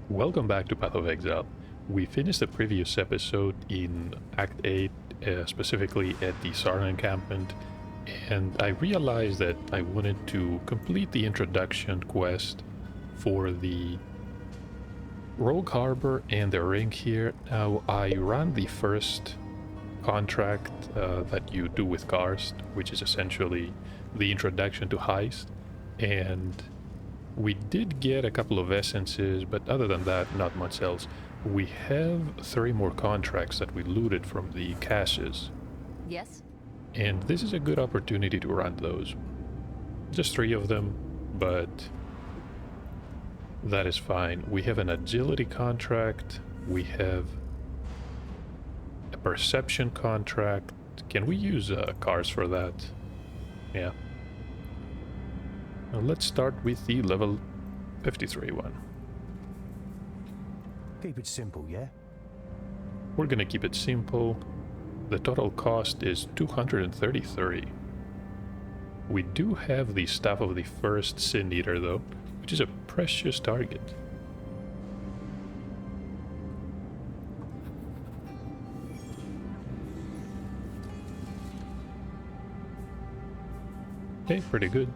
Welcome back to Path of Exile. We finished the previous episode in Act 8, specifically at the Sarn encampment, and I realized that I wanted to complete the introduction quest for the Rogue Harbor and the ring here. Now, I ran the first contract that you do with Karst, which is essentially the introduction to Heist, and we did get a couple of essences, but other than that, not much else. We have 3 more contracts that we looted from the caches. Yes? And this is a good opportunity to run those. Just 3 of them, but that is fine. We have an agility contract. We have a perception contract. Can we use cars for that? Yeah. Now let's start with the level 53 one. Keep it simple, yeah? We're gonna keep it simple. The total cost is 233. We do have the staff of the first Sin Eater though, which is a precious target. Okay, pretty good.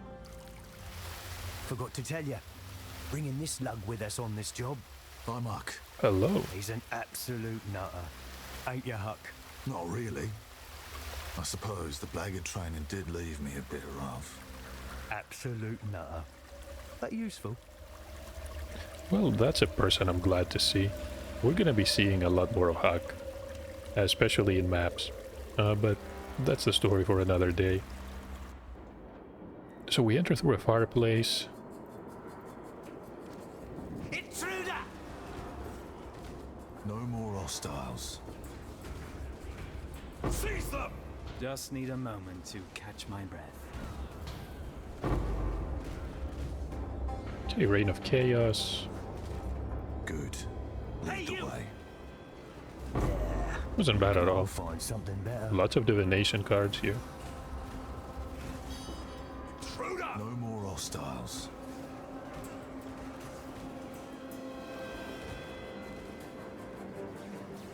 Forgot to tell you. Bringing this lug with us on this job. Hi, Muck. Hello. He's an absolute nutter. Ain't you, Huck? Not really. I suppose the blackguard training did leave me a bit rough. Absolute nutter. But useful. Well, that's a person I'm glad to see. We're gonna be seeing a lot more of Huck, especially in maps. But that's the story for another day. So we enter through a fireplace. Intruder! No more hostiles. Seize them! Just need a moment to catch my breath. Okay, Reign of Chaos. Good. Lead the way. Wasn't bad at I'll all. find something better. Lots of divination cards here. No more hostiles.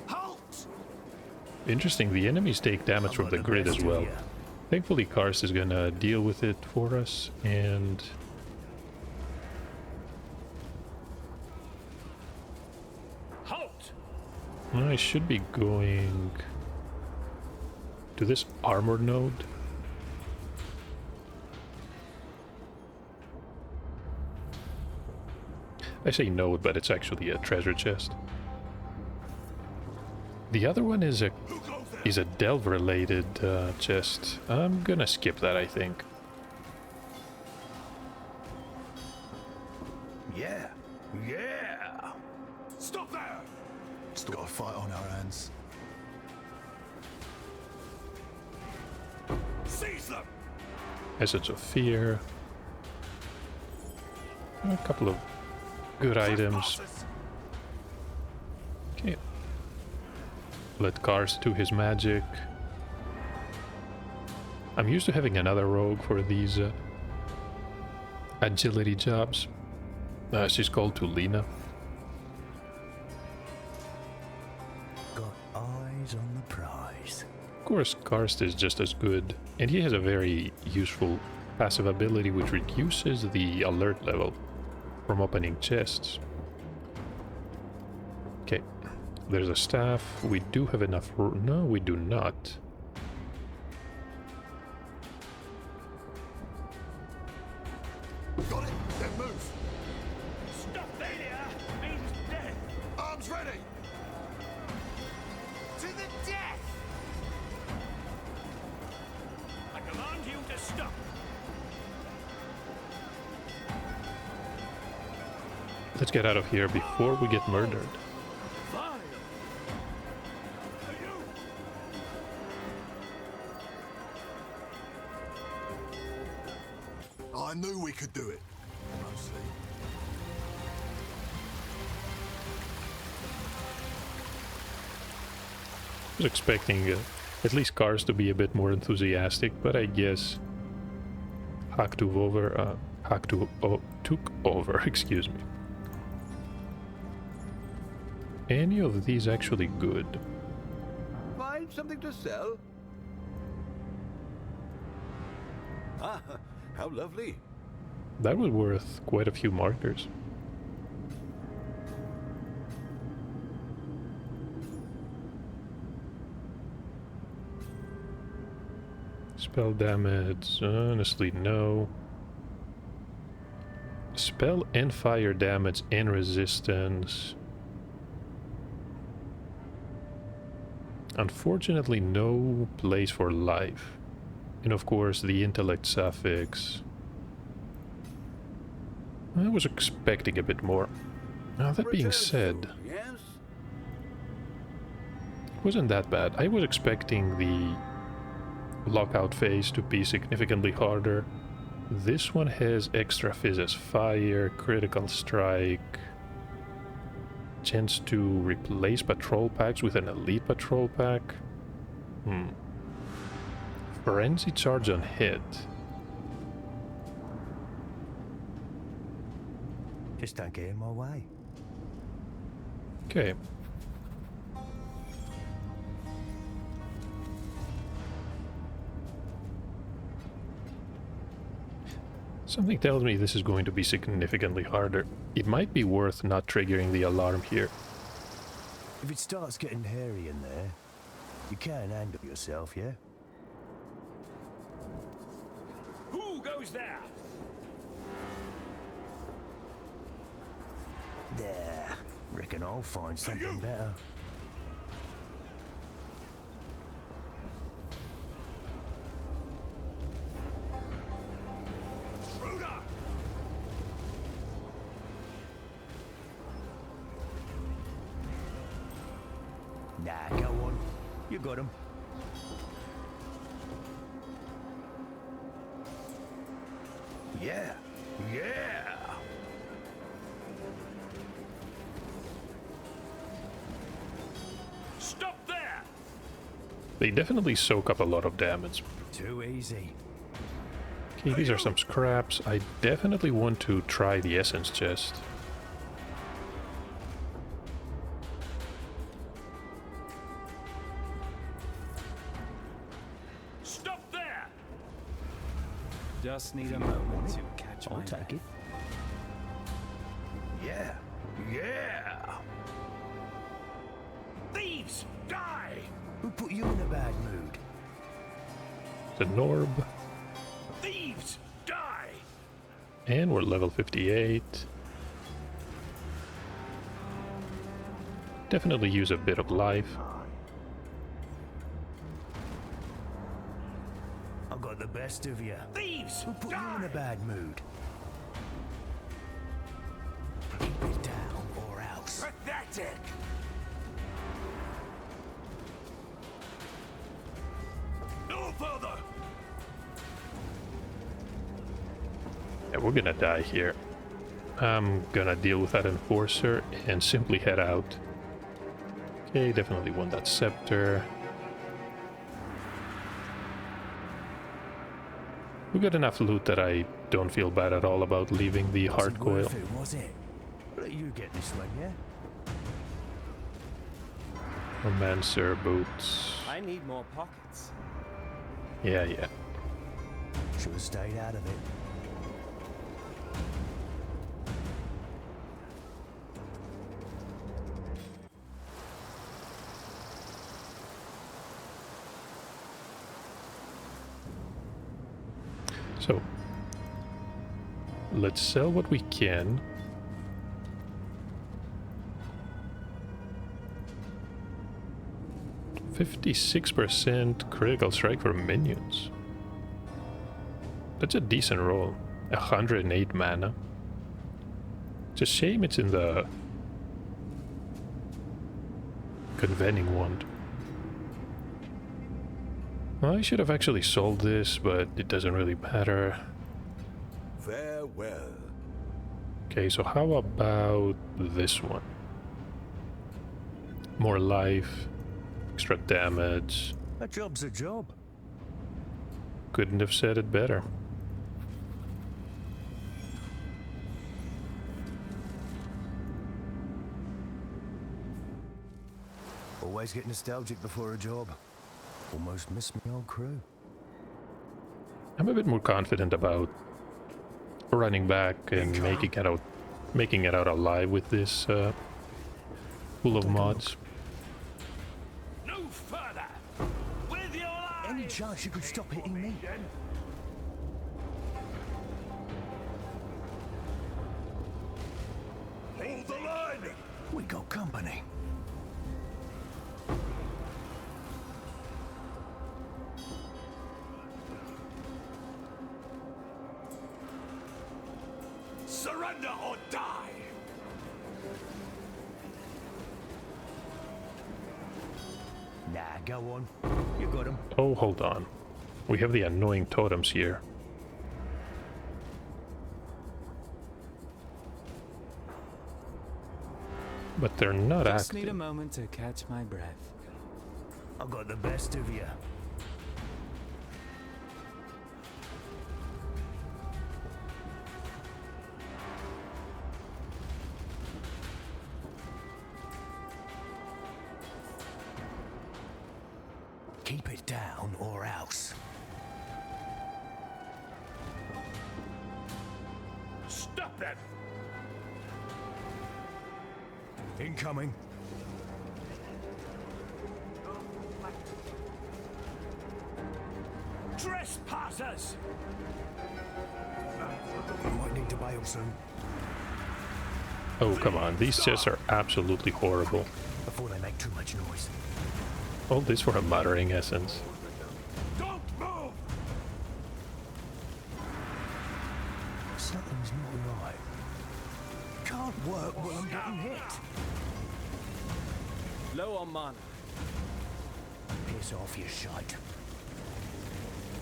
Halt! Interesting, the enemies take damage from the grid as well. Thankfully Karst is gonna deal with it for us, and Halt! I should be going to this armor node. I say node, but it's actually a treasure chest. The other one is a delve related chest. I'm gonna skip that, I think. Yeah. Yeah! Stop there! Still got a fight on our hands. Seize them! Essence of Fear. A couple of good items. Okay. Let Karst do his magic. I'm used to having another rogue for these agility jobs. She's called Tulina. Got eyes on the prize. Of course, Karst is just as good, and he has a very useful passive ability which reduces the alert level from opening chests. Okay, there's a staff. We do have enough. No, we do not. Got it. Then move. Stop failure means death. Arms ready. To the death! I command you to stop. Let's get out of here before we get murdered. Vile! I knew we could do it. Mostly. I was expecting at least Karst to be a bit more enthusiastic, but I guess Huck took over, excuse me. any of these actually good? Find something to sell? Ah, how lovely. That was worth quite a few markers. Spell damage, honestly no. Spell and fire damage and resistance. Unfortunately no place for life. And of course the intellect suffix. I was expecting a bit more. Now that being said, Yes? it wasn't that bad. I was expecting the lockout phase to be significantly harder. This one has extra fizz as fire, critical strike, chance to replace patrol packs with an elite patrol pack. Frenzy charge on hit. Just don't get in my way. Okay. Something tells me this is going to be significantly harder. It might be worth not triggering the alarm here. If it starts getting hairy in there, you can handle yourself, yeah? Who goes there? There. Reckon I'll find something better. Nah, go on. You got him. Yeah. Yeah. Stop there! They definitely soak up a lot of damage. Too easy. Okay, these are some scraps. I definitely want to try the essence chest. Stop there! Just need a moment to catch my I'll take it. Yeah. Yeah. Thieves! Die! Who put you in a bad mood? The Norb. Thieves! Die! And we're level 58. Definitely use a bit of life. I got the best of you. Thieves! Who put Die! you in a bad mood? Keep it down or else. Pathetic! No further! Yeah, we're gonna die here. I'm gonna deal with that enforcer and simply head out. Okay, definitely want that scepter. We got enough loot that I don't feel bad at all about leaving the hard coil. Worth it, was it? Let you get this one, yeah? Romancer boots. I need more pockets. Yeah. Should have stayed out of it. So, let's sell what we can. %56% critical strike for minions. That's a decent roll. 108 mana. It's a shame it's in the convening wand. I should have actually sold this, but it doesn't really matter. Farewell. Okay, so how about this one? More life, extra damage. A job's a job. Couldn't have said it better. Always get nostalgic before a job. Almost miss my old crew. I'm a bit more confident about running back and making it out alive with this pool of mods. No further! With your life! Any chance you could stop hitting me? Hold the line! We got company. Surrender or die! Nah, go on. You got him. Oh, hold on. We have the annoying totems here. But they're not Just need a active. moment to catch my breath. I got the best of you. Keep it down or else. Stop that! Incoming. Trespassers! You might need to bail soon. Oh, come on. These chests are absolutely horrible. Before they make too much noise. All this for a muttering essence. Don't move! Something's not right. Can't work while I'm getting hit. Low on mana. Piss off, you shite.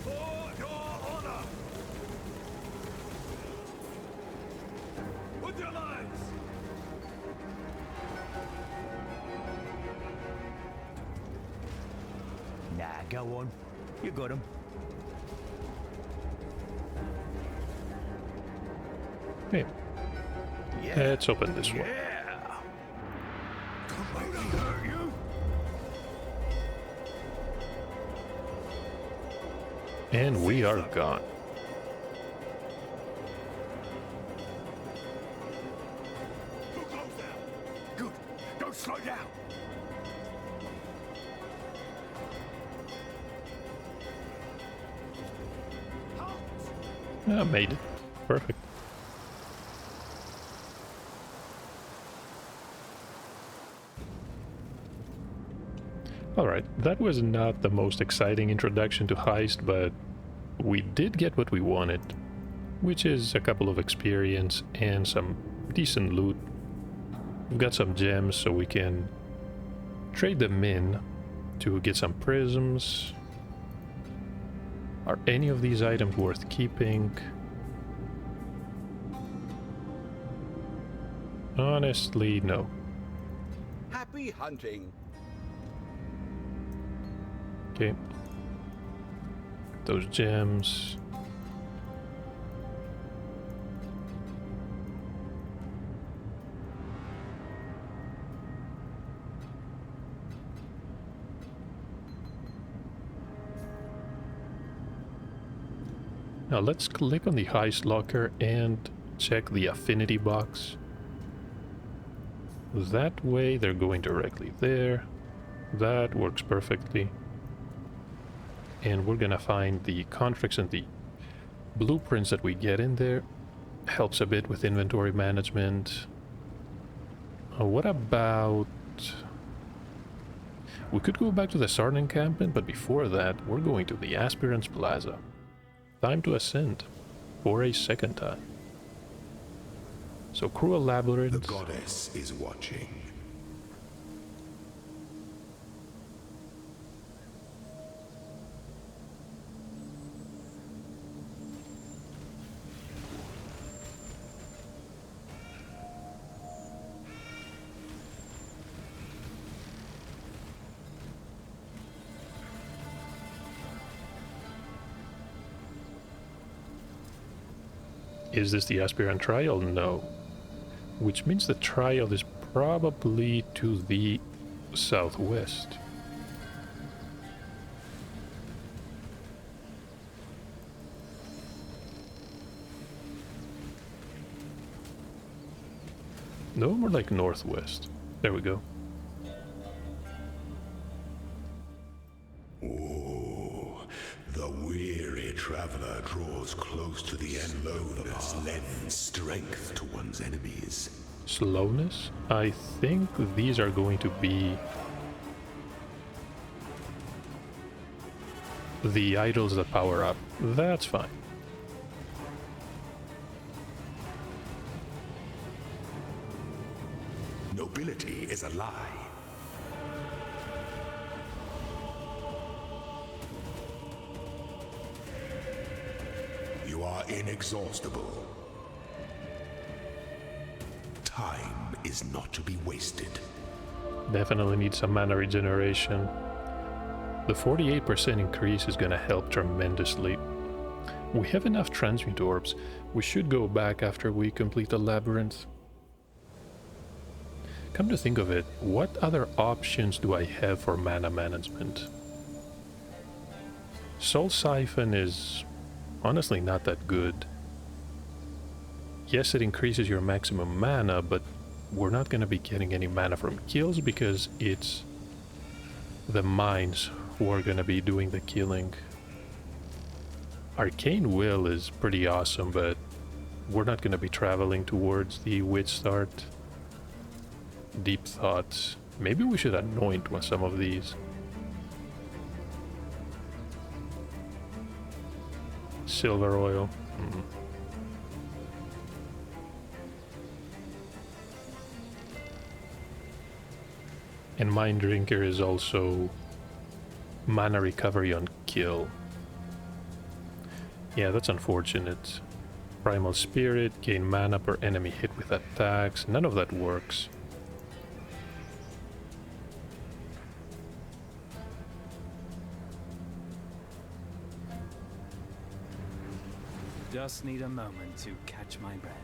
For your honor! With your lives! Nah, go on. You got him. Hey, let's open this one. Yeah! Don't make me hurt you! And we are gone. Who goes there? Good. Don't slow down! I made it. Perfect. Alright, that was not the most exciting introduction to Heist, but we did get what we wanted, which is a couple of experience and some decent loot. We've got some gems, so we can trade them in to get some prisms. Are any of these items worth keeping? Honestly, no. Happy hunting! Okay. Those gems. Now let's click on the heist locker and check the affinity box. That way they're going directly there. That works perfectly. And we're gonna find the contracts and the blueprints that we get in there. Helps a bit with inventory management. What about... We could go back to the Sarn encampment, but before that, we're going to the Aspirants Plaza. Time to ascend for a second time. So Cruel Labyrinth. The goddess is watching. Is this the aspirant trial? No. Which means the trial is probably to the southwest. No, more like northwest. There we go. Oh, the weary traveler draws close to the end. Slowness lends strength to one's enemies. Slowness? I think these are going to be the idols that power up. That's fine. Nobility is a lie. You are inexhaustible. Time is not to be wasted. Definitely need some mana regeneration. The 48% increase is gonna help tremendously. We have enough transmute orbs. We should go back after we complete the labyrinth. Come to think of it, what other options do I have for mana management? Soul Siphon is honestly not that good. Yes, it increases your maximum mana, but we're not going to be getting any mana from kills because it's the mines who are going to be doing the killing. Arcane Will is pretty awesome, but we're not going to be traveling towards the Witch Start. Deep Thoughts. Maybe we should anoint some of these. Silver Oil. And Mind Drinker is also mana recovery on kill. Yeah, that's unfortunate. Primal Spirit, gain mana per enemy hit with attacks. None of that works. Just need a moment to catch my breath.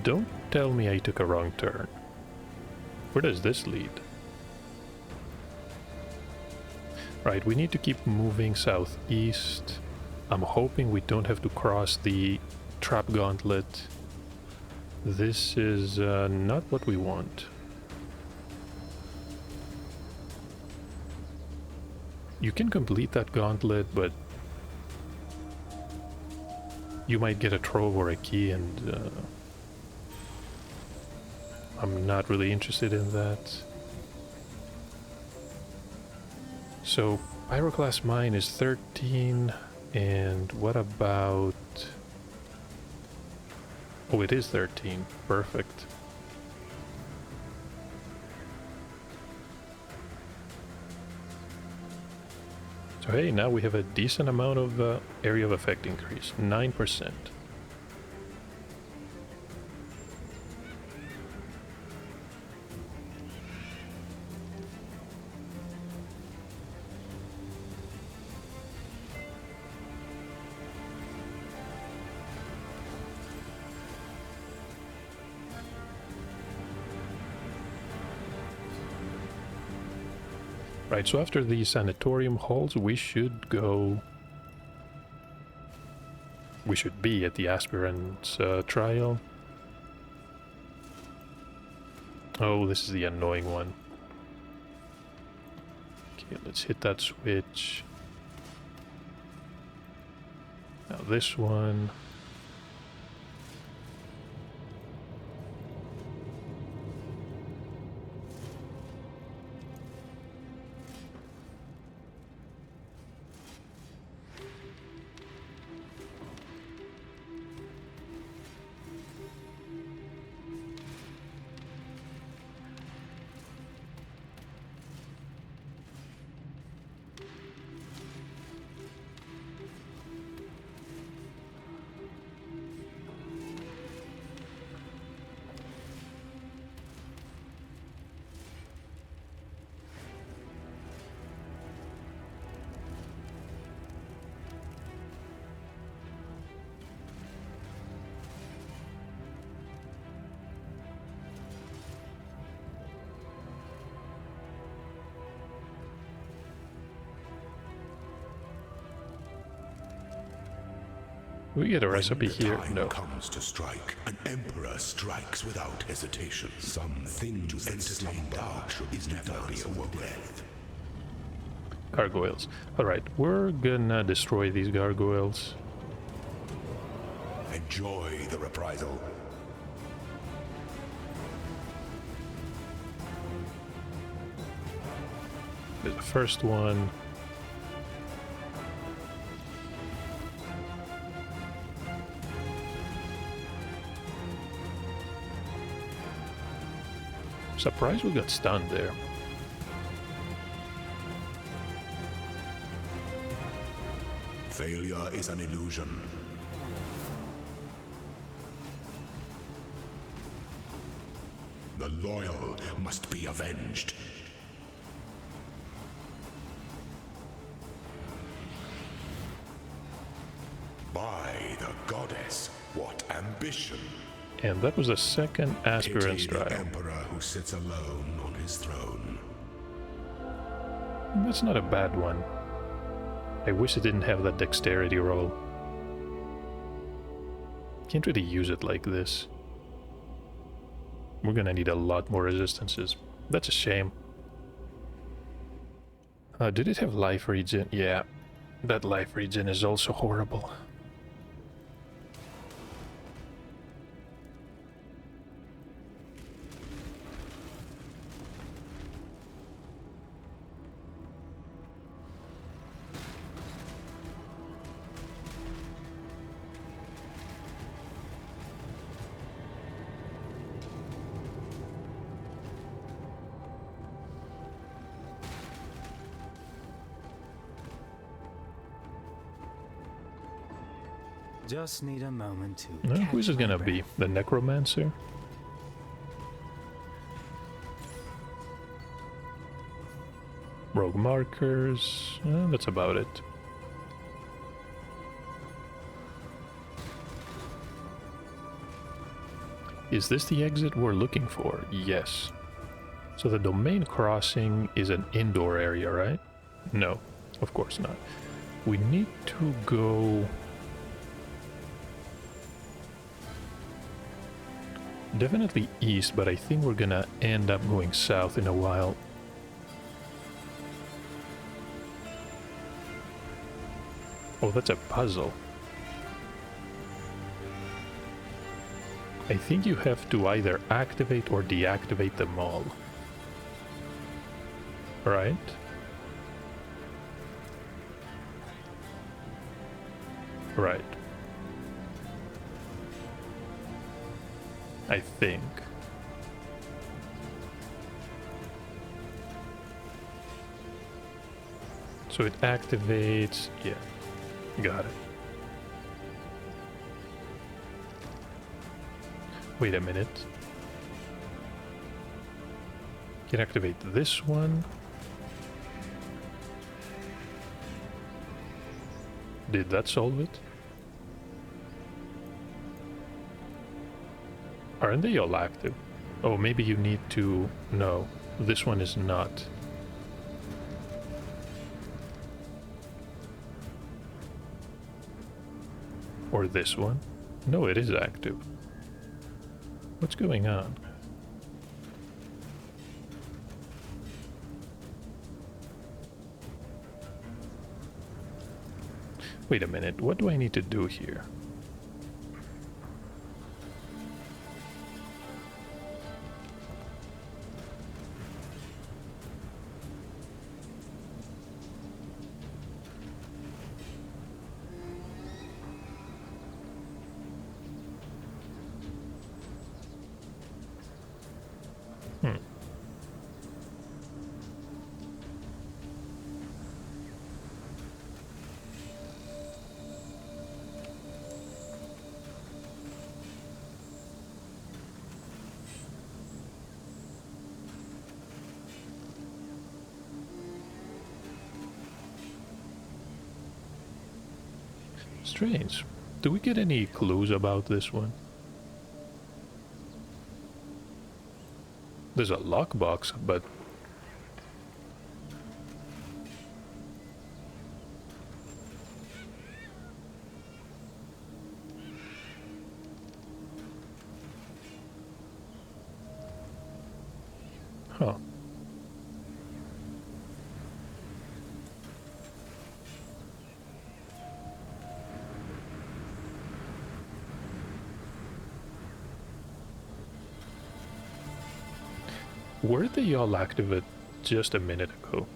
Don't tell me I took a wrong turn. Where does this lead? Right, we need to keep moving southeast. I'm hoping we don't have to cross the trap gauntlet. This is not what we want. You can complete that gauntlet, but you might get a trove or a key, and I'm not really interested in that. So, Pyroclast Mine is 13, and what about... Oh, it is 13. Perfect. So hey, now we have a decent amount of area of effect increase, 9%. Right, so after the sanatorium halls, we should go... We should be at the aspirant's trial. Oh, this is the annoying one. Okay, let's hit that switch. Now this one. We get a recipe When the here? time No. comes to strike, an emperor strikes without hesitation. Something to entertain doubt is never be awoken. Gargoyles. Alright, we're gonna destroy these gargoyles. Enjoy the reprisal. There's the first one. Surprised we got stunned there. Failure is an illusion. The loyal must be avenged. By the goddess, what ambition! And that was the second aspirant's Pity the trial. emperor who sits alone on his throne. That's not a bad one. I wish it didn't have that dexterity roll. Can't really use it like this. We're gonna need a lot more resistances. That's a shame. Did it have life regen? Yeah. That life regen is also horrible. Just need a moment to. Who's it catch my gonna be? breath. The necromancer? Rogue markers. That's about it. Is this the exit we're looking for? Yes. So the domain crossing is an indoor area, right? No, of course not. We need to go... definitely east, but I think we're gonna end up going south in a while. Oh, that's a puzzle. I think you have to either activate or deactivate them all. Right? Right. I think. So it activates... yeah. Got it. Wait a minute. Can activate this one. Did that solve it? Aren't they all active? Oh, maybe you need to... no, this one is not. Or this one? No, it is active. What's going on? Wait a minute, what do I need to do here? Strange. Do we get any clues about this one? There's a lockbox, but... Huh. Were they all active just a minute ago?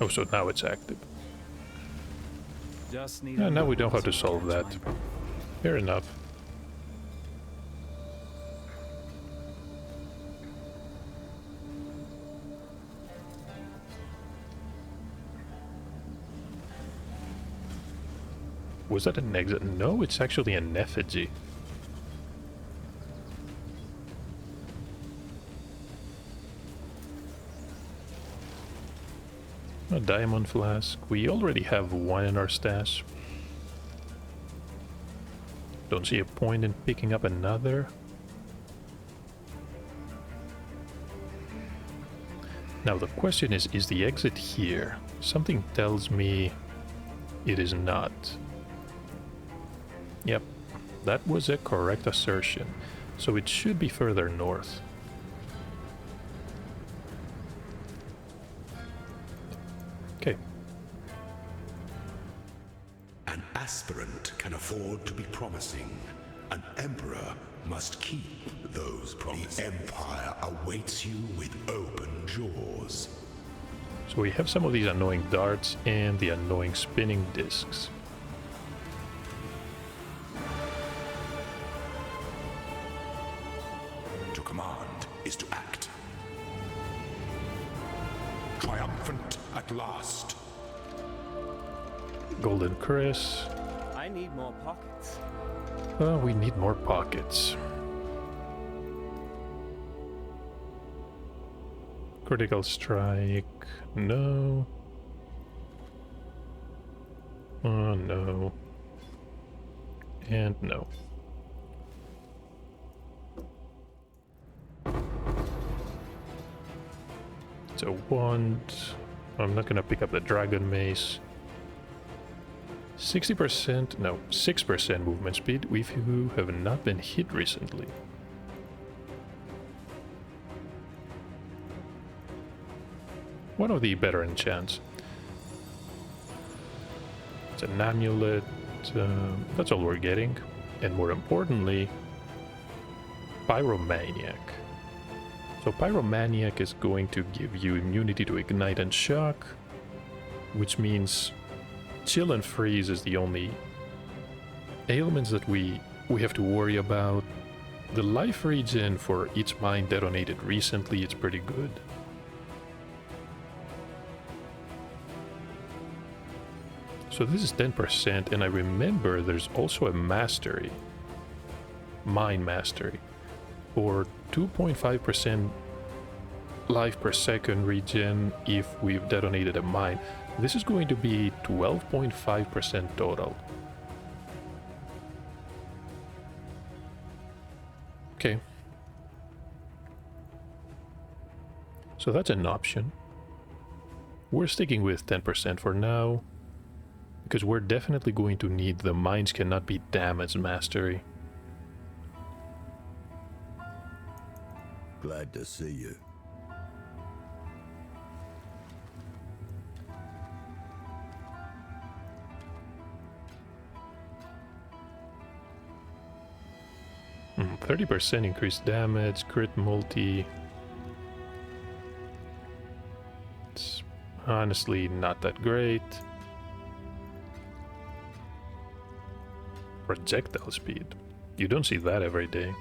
Oh, so now it's active. Just need Yeah, a now we know moment how to solve catch that. my breath. Fair enough. Was that an exit? No, it's actually an effigy. A diamond flask. We already have one in our stash. Don't see a point in picking up another. Now the question is the exit here? Something tells me it is not. Yep, that was a correct assertion. So it should be further north. Okay. An aspirant can afford to be promising. An emperor must keep those promises. The Empire awaits you with open jaws. So we have some of these annoying darts and the annoying spinning discs. To command is to act. Triumphant at last. Golden Chris. I need more pockets. We need more pockets. Critical strike. No. Oh, no. And no. It's a wand. I'm not gonna pick up the dragon mace. 60%, no, 6% movement speed. We who have not been hit recently. One of the better enchants. It's an amulet. That's all we're getting. And more importantly, Pyromaniac. So Pyromaniac is going to give you immunity to ignite and shock, which means chill and freeze is the only ailments that we have to worry about. The life regen for each mine detonated recently, it's pretty good. So this is 10%, and I remember there's also a mastery, mine mastery, for 2.5% life per second regen if we've detonated a mine. This is going to be 12.5% total. Okay. So that's an option. We're sticking with 10% for now, because we're definitely going to need the mines cannot be damaged mastery. Glad to see you. Hmm, 30% increased damage, crit multi. It's honestly not that great. Projectile speed. You don't see that every day.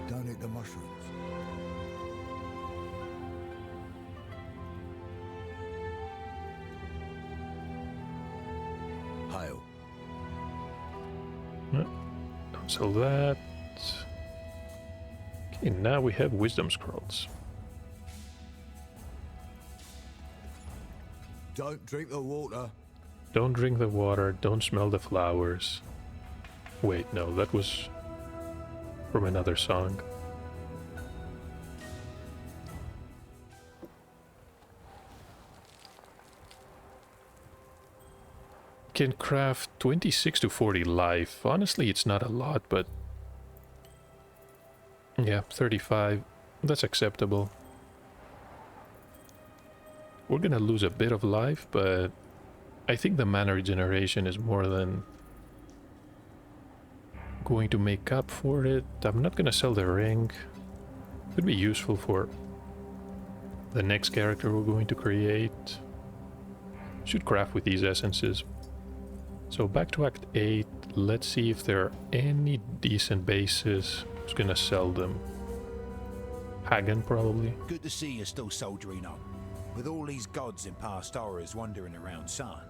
Don't eat the mushrooms. Hail. Don't sell that. Okay, now we have wisdom scrolls. Don't drink the water. Don't drink the water, don't smell the flowers. Wait, no, that was... from another song. Can craft 26 to 40 life. Honestly, it's not a lot, but yeah, 35. That's acceptable. We're gonna lose a bit of life, but I think the mana regeneration is more than going to make up for it. I'm not gonna sell the ring. Could be useful for the next character we're going to create. Should craft with these essences. So back to Act 8. Let's see if there are any decent bases. Who's gonna sell them? Hagen, probably. Good to see you're still soldiering on. With all these gods in past horrors wandering around Sarn,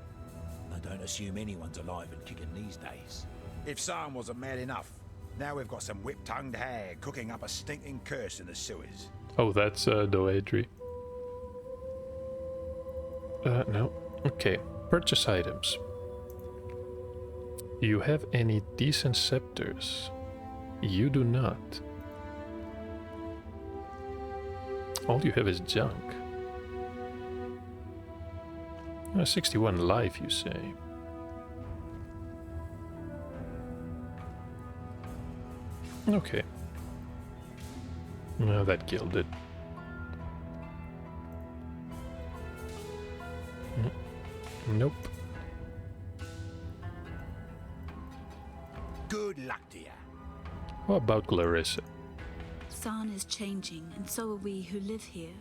I don't assume anyone's alive and kicking these days. If Sarn wasn't mad enough, now we've got some whip-tongued hag cooking up a stinking curse in the sewers. Oh, that's Doedri. No. Okay. Purchase items. You have any decent scepters? You do not. All you have is junk. 61 life, you say? Okay. No, that killed it. Nope. Good luck to you. How about Clarissa? Sarn is changing, and so are we who live here.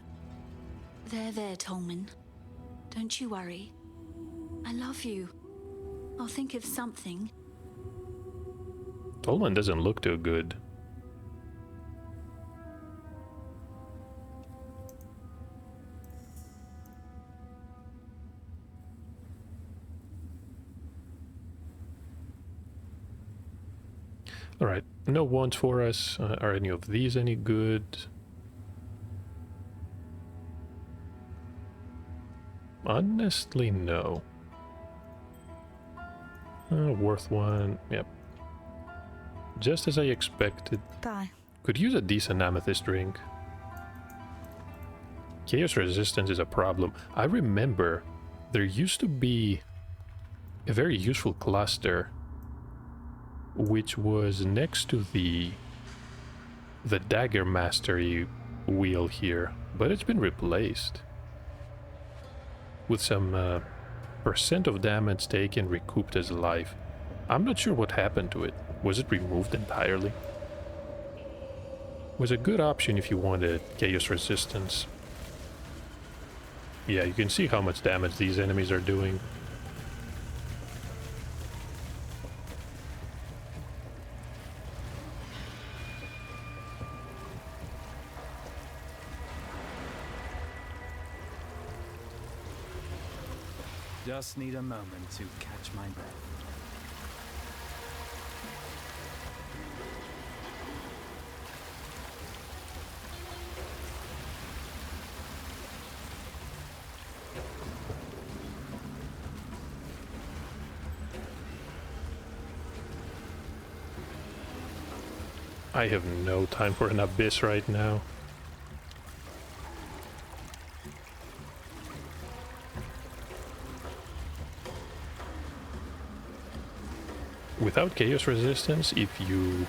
There, Tolman. Don't you worry. I love you. I'll think of something. Tolman doesn't look too good. Alright, no wants for us. Are any of these any good? Honestly, no. Worth one, yep. Just as I expected. Bye. Could use a decent amethyst ring. Chaos resistance is a problem. I remember there used to be a very useful cluster which was next to the dagger mastery wheel here, but it's been replaced with some percent of damage taken recouped as life. I'm not sure what happened to it. Was it removed entirely? Was a good option if you wanted chaos resistance. Yeah, you can see how much damage these enemies are doing. Just need a moment to catch my breath. I have no time for an abyss right now. Without chaos resistance, if you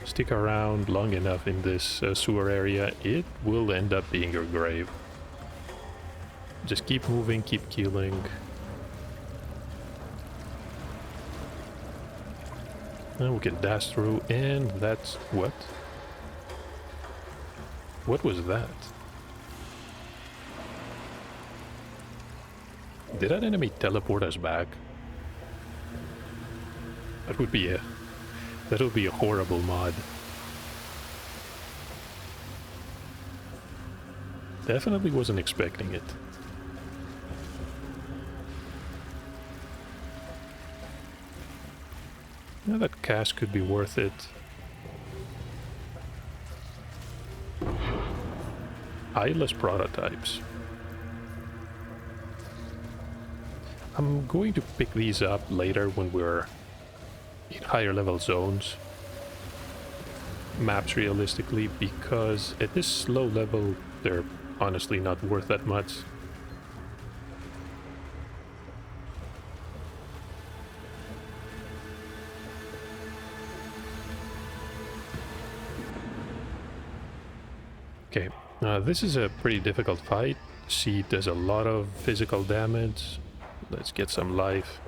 stick around long enough in this sewer area, it will end up being your grave. Just keep moving, keep killing. And we can dash through, and that's what? What was that? Did that enemy teleport us back? That would be a horrible mod. Definitely wasn't expecting it. Now that cash could be worth it. Eyeless prototypes. I'm going to pick these up later when we're in higher level zones. maps realistically, because at this low level they're honestly not worth that much. Okay, this is a pretty difficult fight. She does a lot of physical damage. Let's get some life.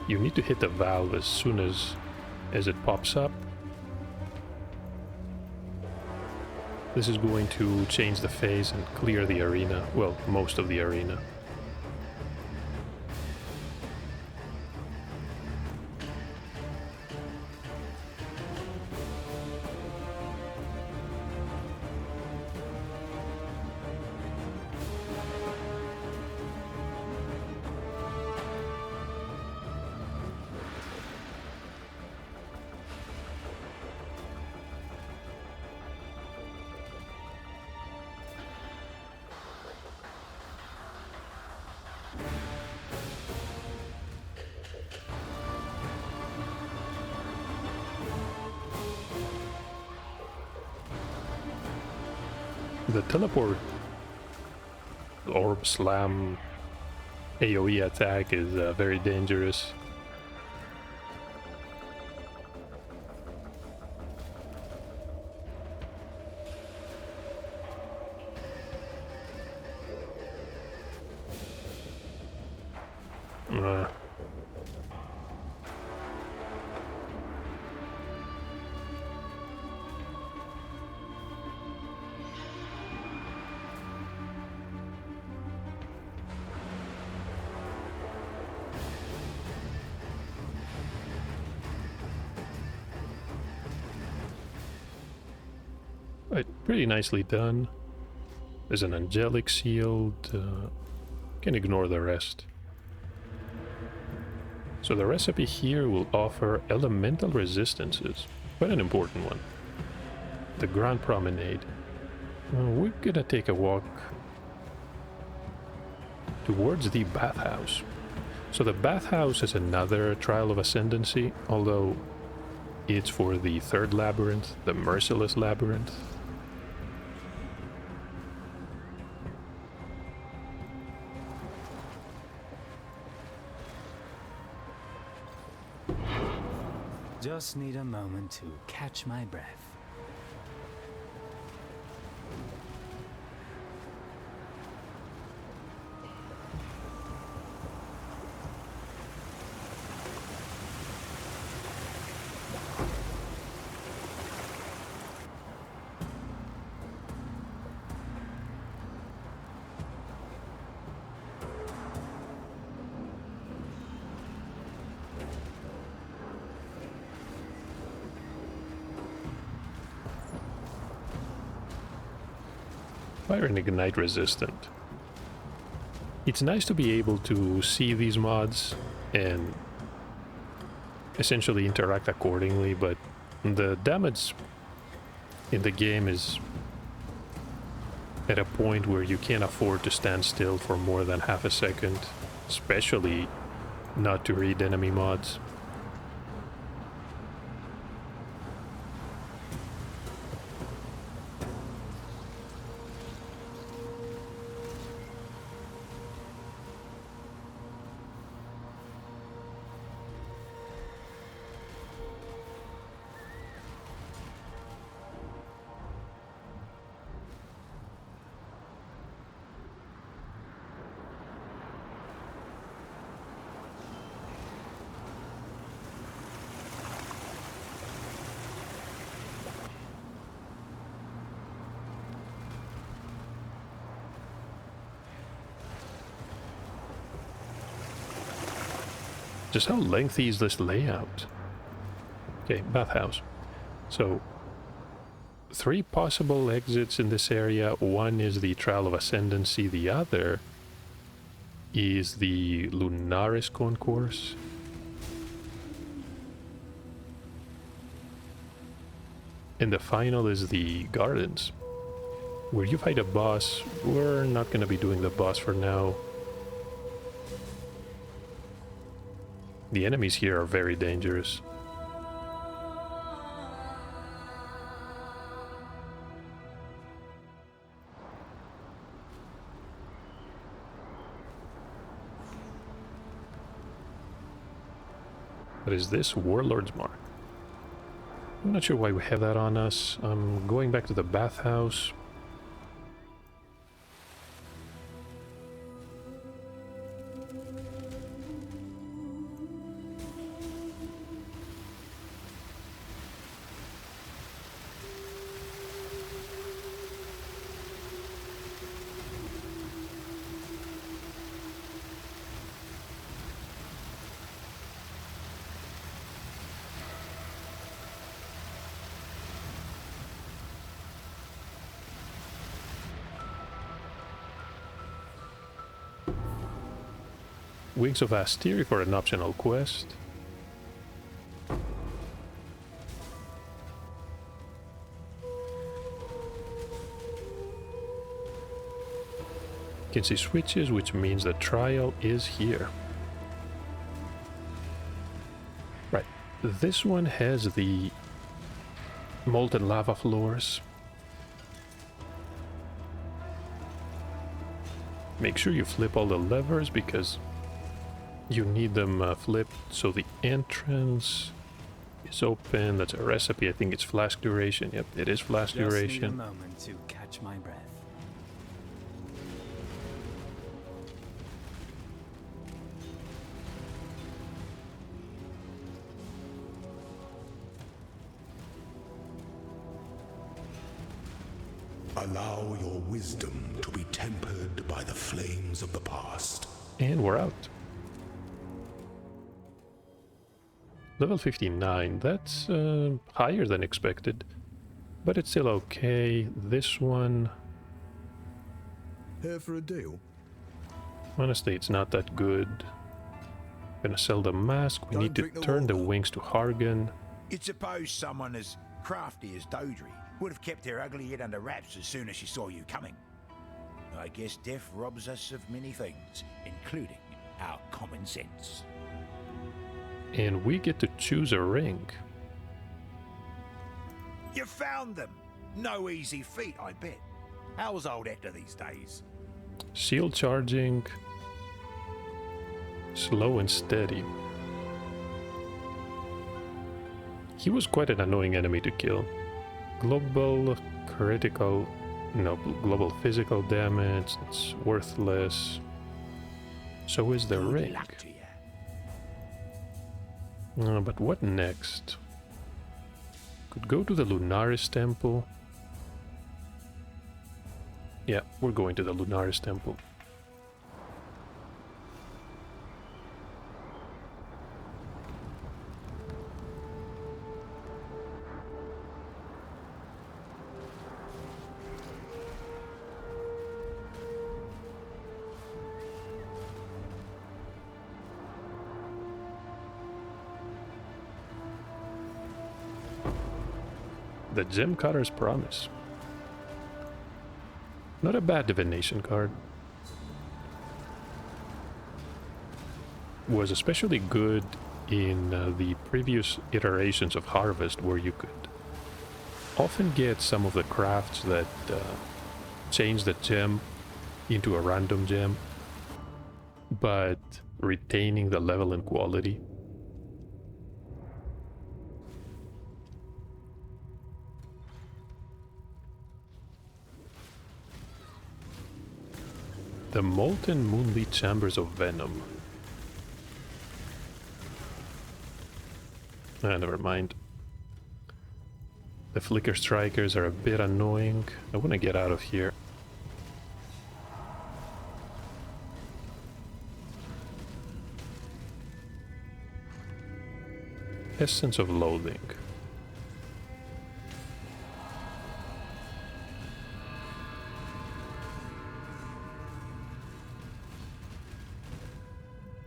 You need to hit the valve as soon as it pops up. This is going to change the phase and clear the arena. Well, most of the arena. The teleport orb slam AoE attack is very dangerous. Right, pretty nicely done. There's an angelic shield. Can ignore the rest. So the recipe here will offer elemental resistances, but an important one. The Grand Promenade. We're gonna take a walk towards the bathhouse. So the bathhouse is another trial of ascendancy, although it's for the third labyrinth, the Merciless Labyrinth. Just need a moment to catch my breath. Fire and Ignite resistant. It's nice to be able to see these mods and essentially interact accordingly, but the damage in the game is at a point where you can't afford to stand still for more than half a second, especially not to read enemy mods. Just how lengthy is this layout? Okay, bathhouse. So, 3 possible exits in this area. One is the Trial of Ascendancy, the other is the Lunaris Concourse. And the final is the Gardens, where you fight a boss. We're not going to be doing the boss for now. The enemies here are very dangerous. What is this? Warlord's Mark. I'm not sure why we have that on us. I'm going back to the bathhouse. Wings of Asteri for an optional quest. You can see switches, which means the trial is here. Right, this one has the molten lava floors. Make sure you flip all the levers because you need them flipped so the entrance is open. That's a recipe. I think it's flask duration. Yep, it is flask Just duration. need a moment to catch my breath. Allow your wisdom to be tempered by the flames of the past. And we're out. Level 59, that's higher than expected, but it's still okay. This one, Here for a deal? honestly, it's not that good. Gonna sell the mask. We Don't need to drink the turn the water. wings to Hargan. You'd suppose someone as crafty as Dodri would have kept her ugly head under wraps as soon as she saw you coming. I guess death robs us of many things, including our common sense. And we get to choose a ring. You found them! No easy feat, I bet. How's old Hector these days? Shield charging. Slow and steady. He was quite an annoying enemy to kill. Global critical... No, global physical damage. It's worthless. So is the Good ring. luck to you. But what next? Could go to the Lunaris Temple. Yeah, we're going to the Lunaris Temple. The Gem Cutter's Promise. Not a bad divination card. Was especially good in the previous iterations of Harvest, where you could often get some of the crafts that change the gem into a random gem, but retaining the level and quality. The Molten Moonlit Chambers of Venom. Never mind. The Flicker Strikers are a bit annoying. I want to get out of here. Essence of Loathing.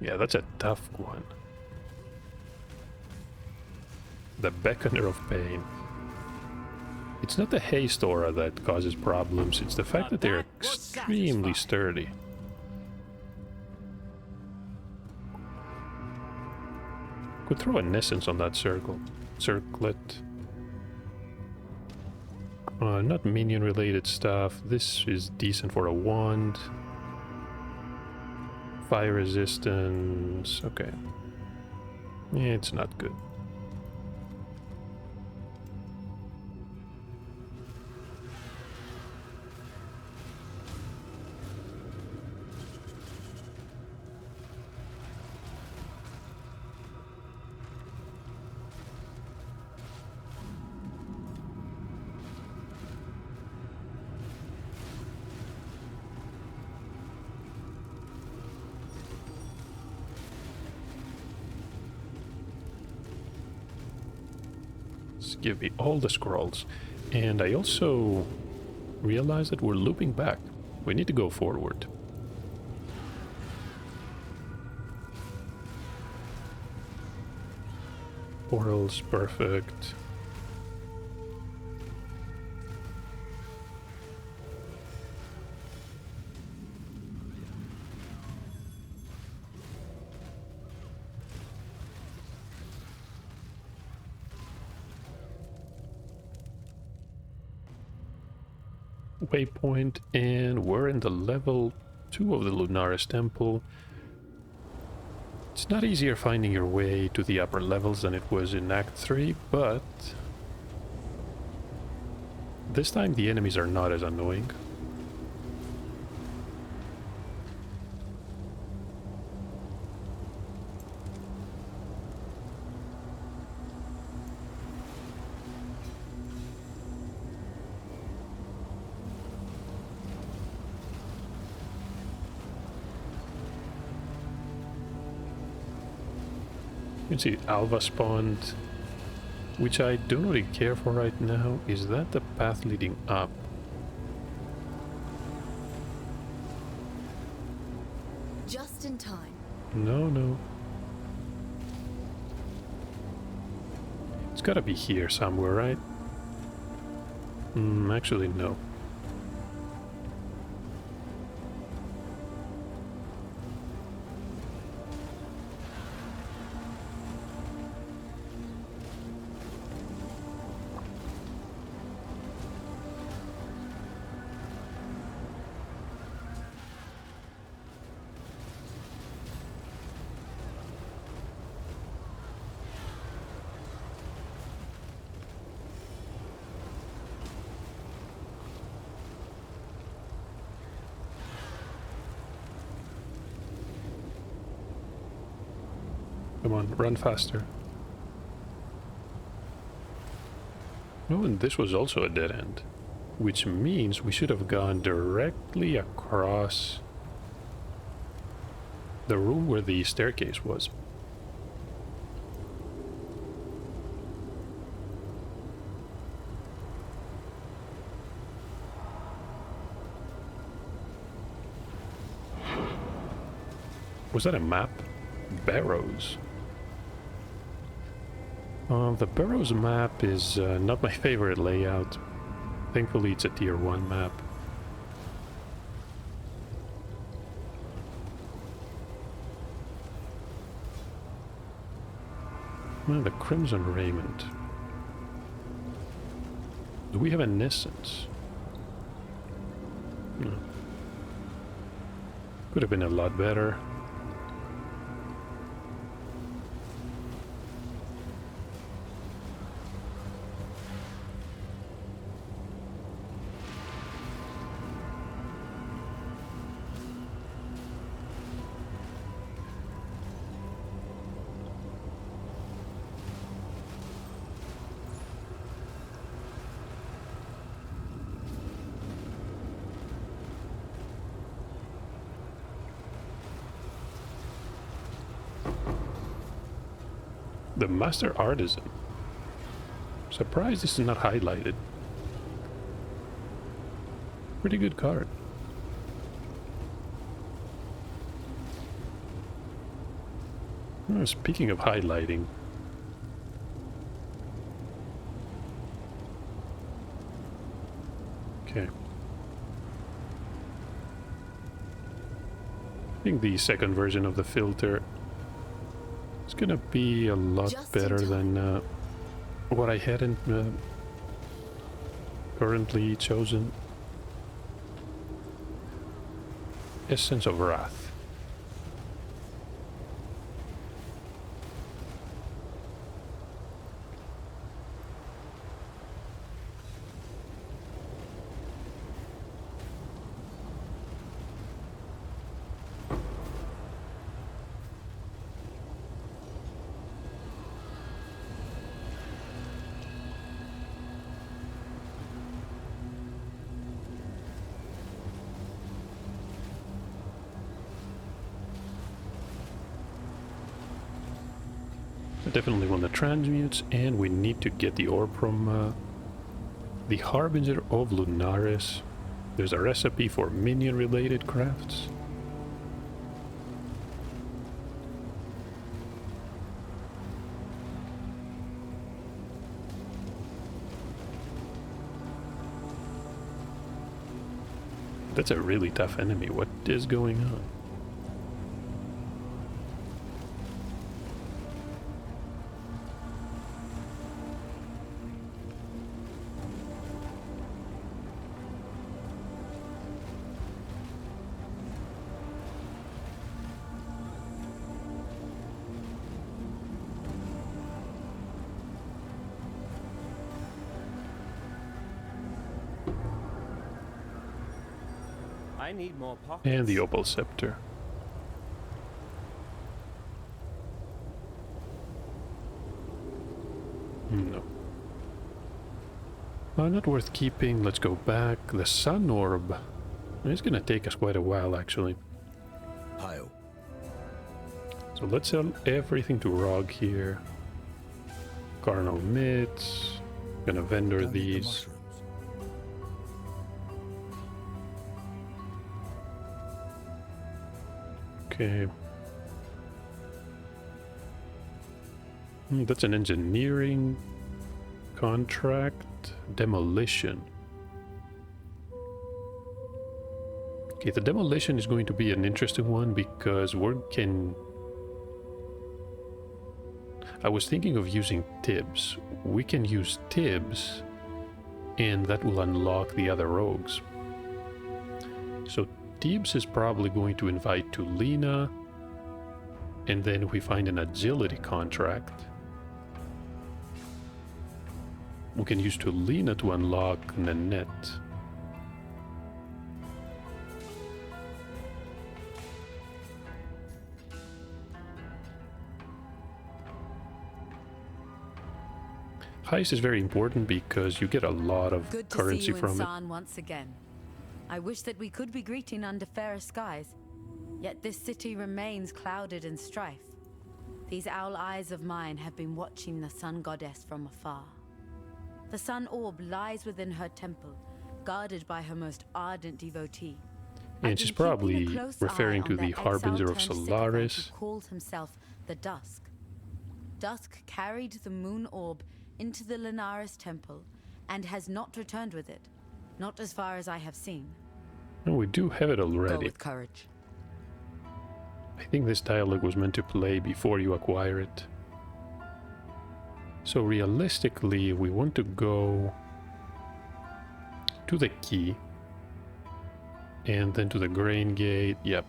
Yeah, that's a tough one. The Beckoner of Pain. It's not the haste aura that causes problems, it's the fact that they're extremely sturdy. Could throw an essence on that circlet. Not minion related stuff. This is decent for a wand. Fire resistance. Okay. Yeah, it's not good. Give me all the scrolls. And I also realized that we're looping back. We need to go forward. Portals, perfect. Waypoint, and we're in the level 2 of the Lunaris Temple. It's not easier finding your way to the upper levels than it was in Act 3, but this time the enemies are not as annoying. You can see Alva spawned, which I don't really care for right now. Is that the path leading up? Just in time. No, no. It's gotta be here somewhere, right? Actually, no. Come on, run faster. Oh, and this was also a dead end, which means we should have gone directly across the room where the staircase was. Was that a map? Barrows. The Barrows map is not my favorite layout. Thankfully it's a tier 1 map. The Crimson Raiment. Do we have an essence? No. Could have been a lot better. The Master Artisan. Surprised this is not highlighted. Pretty good card. Speaking of highlighting. Okay. I think the second version of the filter It's gonna be a lot Just better in time. than what I hadn't currently chosen. Essence of Wrath. I definitely want the transmutes, and we need to get the orb from the Harbinger of Lunaris. There's a recipe for minion-related crafts. That's a really tough enemy. What is going on? I need more pockets. And the Opal Scepter. No. Not worth keeping. Let's go back. The Sun Orb. It's gonna take us quite a while, actually. Hail. So let's sell everything to Rog here. Carnal Mitts. Gonna vendor Don't eat the these. mushrooms. Okay. That's an engineering contract. Demolition. Okay, the demolition is going to be an interesting one because I was thinking of using Tibbs. We can use Tibbs and that will unlock the other rogues. So Tibbs is probably going to invite Tulina, and then we find an agility contract. We can use Tulina to unlock Nanette. Heist is very important because you get a lot of Good to currency see you in from it. Sarn once again. I wish that we could be greeting under fairer skies, yet this city remains clouded in strife. These owl eyes of mine have been watching the sun goddess from afar. The sun orb lies within her temple, guarded by her most ardent devotee. And I've she's been keeping a probably close referring eye to on the that Harbinger of exile-turned Solaris. sycophant who called himself the Dusk. Dusk carried the moon orb into the Lunaris temple and has not returned with it, not as far as I have seen. No, we do have it Go already. with courage. I think this dialogue was meant to play before you acquire it. So realistically, we want to go to the key and then to the grain gate. Yep.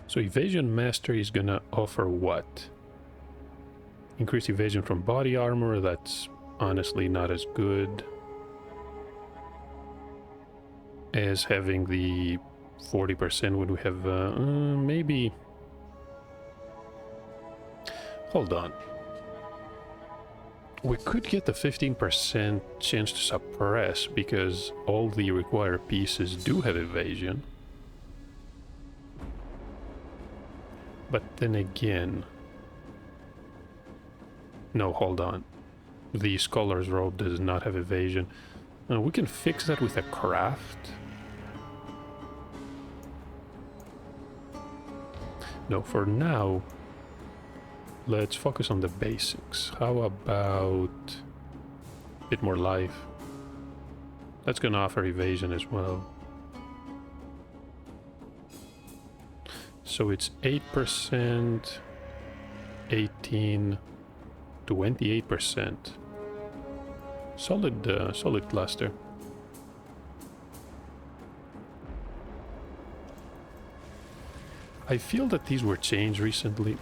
So Evasion Mastery is gonna offer what? Increased evasion from body armor, that's honestly not as good as having the 40% when we have, maybe... Hold on. We could get the 15% chance to suppress because all the required pieces do have evasion. But then again... No, hold on. The Scholar's Robe does not have evasion. We can fix that with a craft. No, for now, let's focus on the basics. How about a bit more life? That's gonna offer evasion as well. So it's 8%, 18, 28%. Solid cluster. I feel that these were changed recently.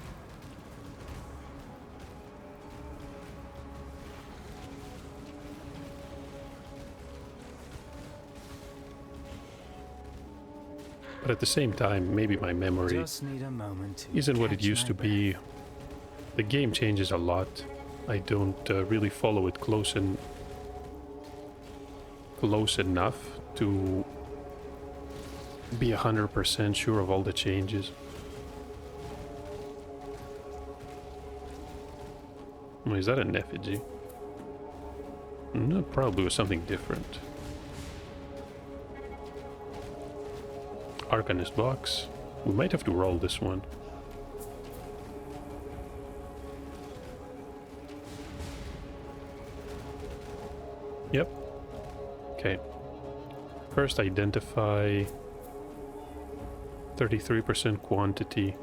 But at the same time, maybe my memory Just need a moment to isn't what it catch used my to be. The game changes a lot. I don't really follow it close enough to be 100% sure of all the changes. Oh, is that an effigy? No, probably was something different. Arcanist box. We might have to roll this one. Yep. Okay. First identify 33% quantity.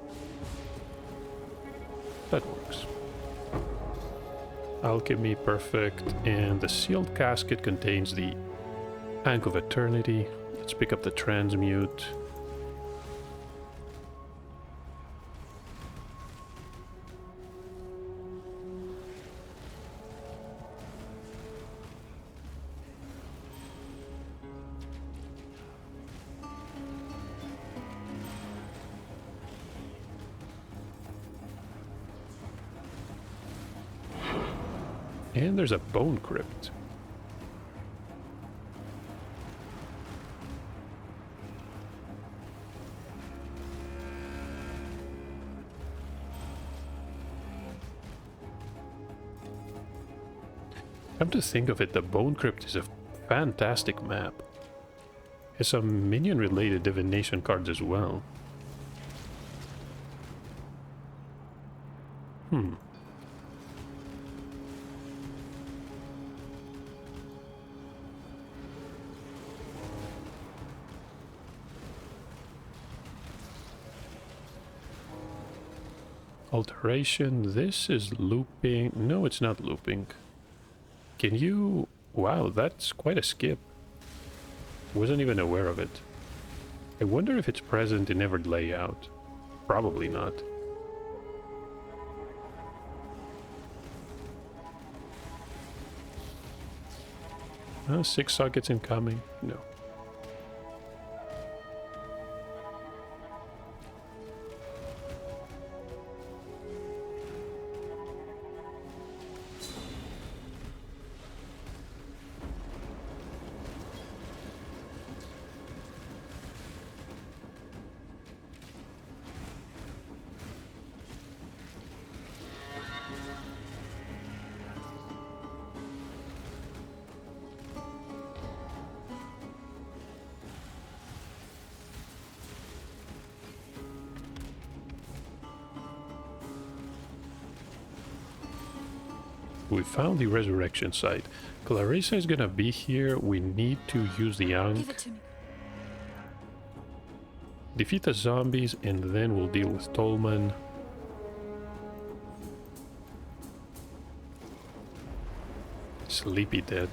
That works. Alchemy, perfect. And the sealed casket contains the Ank of Eternity. Let's pick up the transmute. And there's a bone crypt. Come to think of it, the bone crypt is a fantastic map. Has some minion-related divination cards as well. Alteration, this is looping. No, it's not looping. Can you... Wow, that's quite a skip. Wasn't even aware of it. I wonder if it's present in every layout. Probably not. Oh, 6 sockets incoming? No. We found the resurrection site. Clarissa is gonna be here. We need to use the Give Ankh, it to me. defeat the zombies, and then we'll deal with Tolman. Sleepy dead.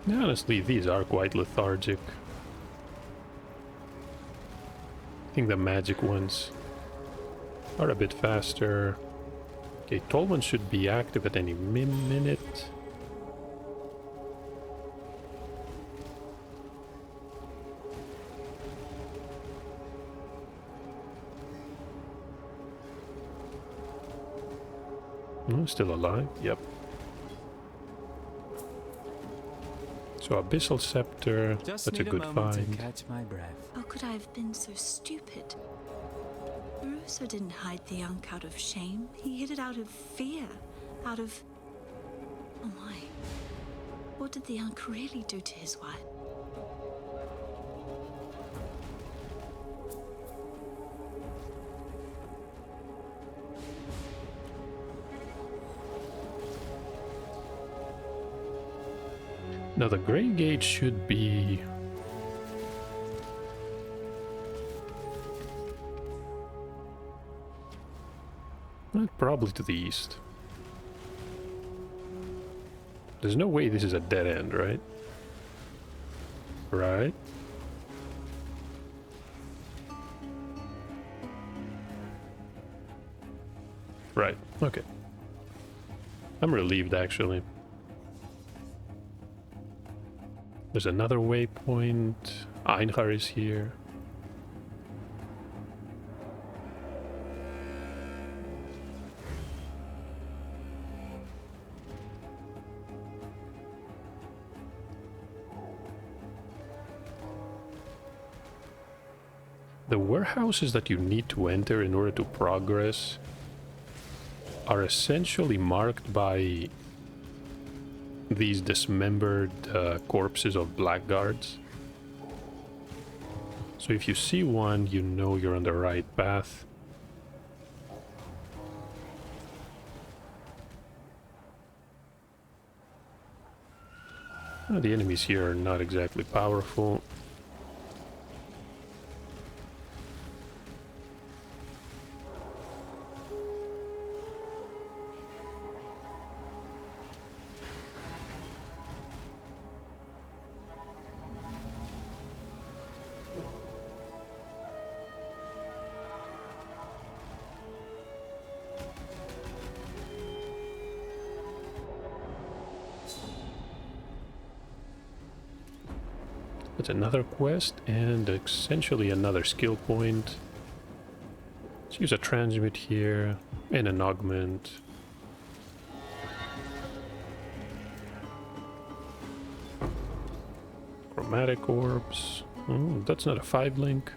Honestly, these are quite lethargic. I think the magic ones are a bit faster. Okay, Tolman should be active at any minute. Still alive? Yep. So Abyssal Scepter, Just that's a need good moment find. to catch my breath. How could I have been so stupid? Russo didn't hide the unk out of shame. He hid it out of fear. Out of... Oh my. What did the unk really do to his wife? Now the gray gate should be... probably to the east. There's no way this is a dead end, right? Right? Right, okay. I'm relieved, actually. There's another waypoint. Einhar is here. The warehouses that you need to enter in order to progress are essentially marked by these dismembered corpses of blackguards. So if you see one, you know you're on the right path. The enemies here are not exactly powerful. It's another quest and essentially another skill point. Let's use a transmute here and an augment. Chromatic orbs. Oh, that's not a 5-link.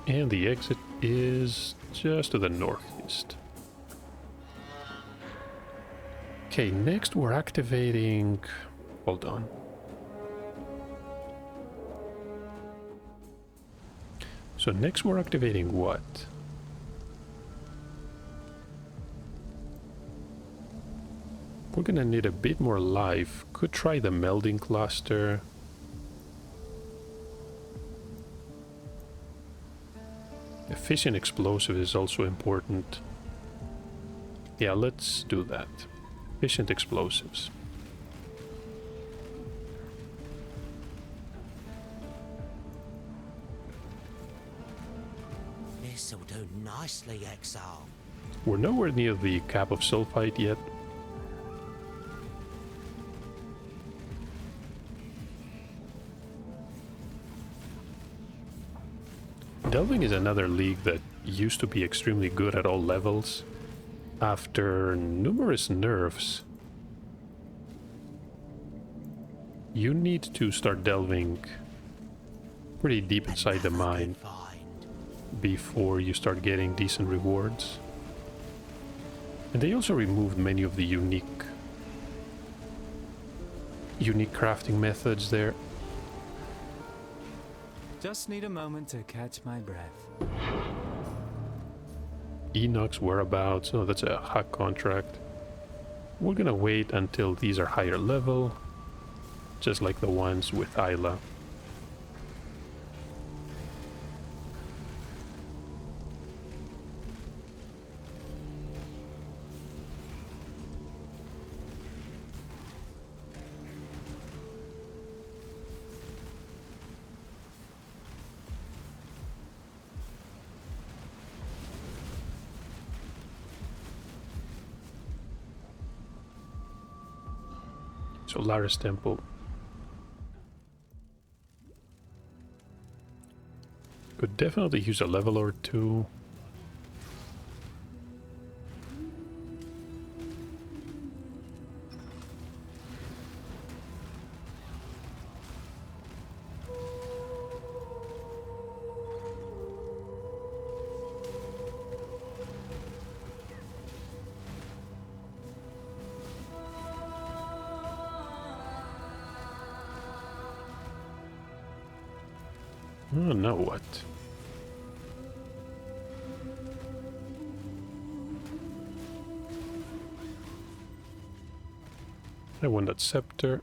And the exit is just to the northeast. Okay, next we're activating... Hold on. So next we're activating what? We're gonna need a bit more life. Could try the melding cluster. Efficient explosive is also important. Yeah, let's do that. Efficient explosives. This'll do nicely, Exile. We're nowhere near the cap of sulfite yet. Delving is another league that used to be extremely good at all levels. After numerous nerfs, you need to start delving pretty deep inside the mine before you start getting decent rewards. And they also removed many of the unique crafting methods there. Just need a moment to catch my breath. Enoch's whereabouts. Oh, that's a hack contract. We're gonna wait until these are higher level, just like the ones with Isla. Solaris Temple. Could definitely use a level or two. Oh, now what? I want that scepter.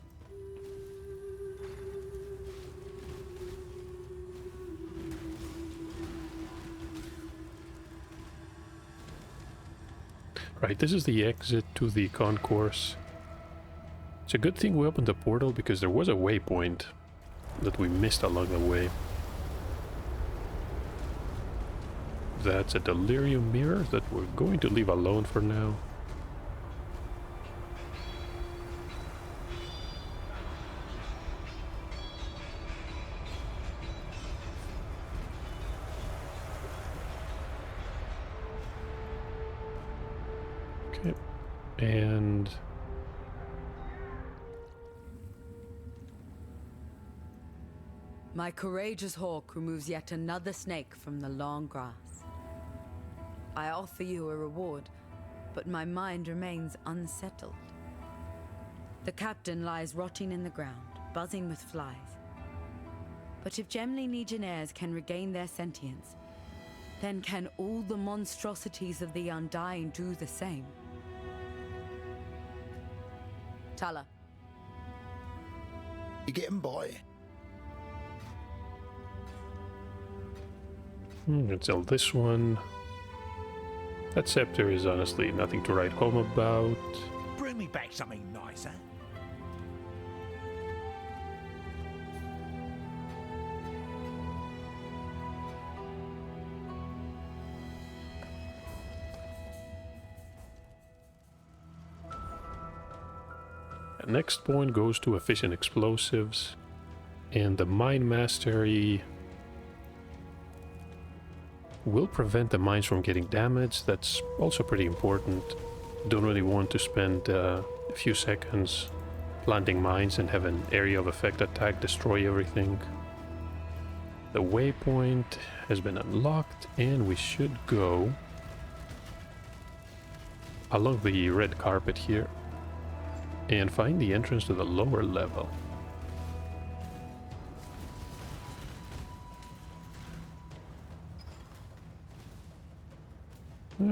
Right, this is the exit to the concourse. It's a good thing we opened the portal because there was a waypoint that we missed along the way. That's a delirium mirror that we're going to leave alone for now. Okay, and My courageous hawk removes yet another snake from the long grass. I offer you a reward, but my mind remains unsettled. The captain lies rotting in the ground, buzzing with flies. But if Gemly legionnaires can regain their sentience, then can all the monstrosities of the Undying do the same? TotA. You getting by? Let's sell this one. That scepter is honestly nothing to write home about. Bring me back something nice, huh? Next point goes to efficient explosives, and the mine mastery will prevent the mines from getting damaged. That's also pretty important. Don't really want to spend a few seconds planting mines and have an area of effect attack destroy everything. The waypoint has been unlocked, and we should go along the red carpet here and find the entrance to the lower level.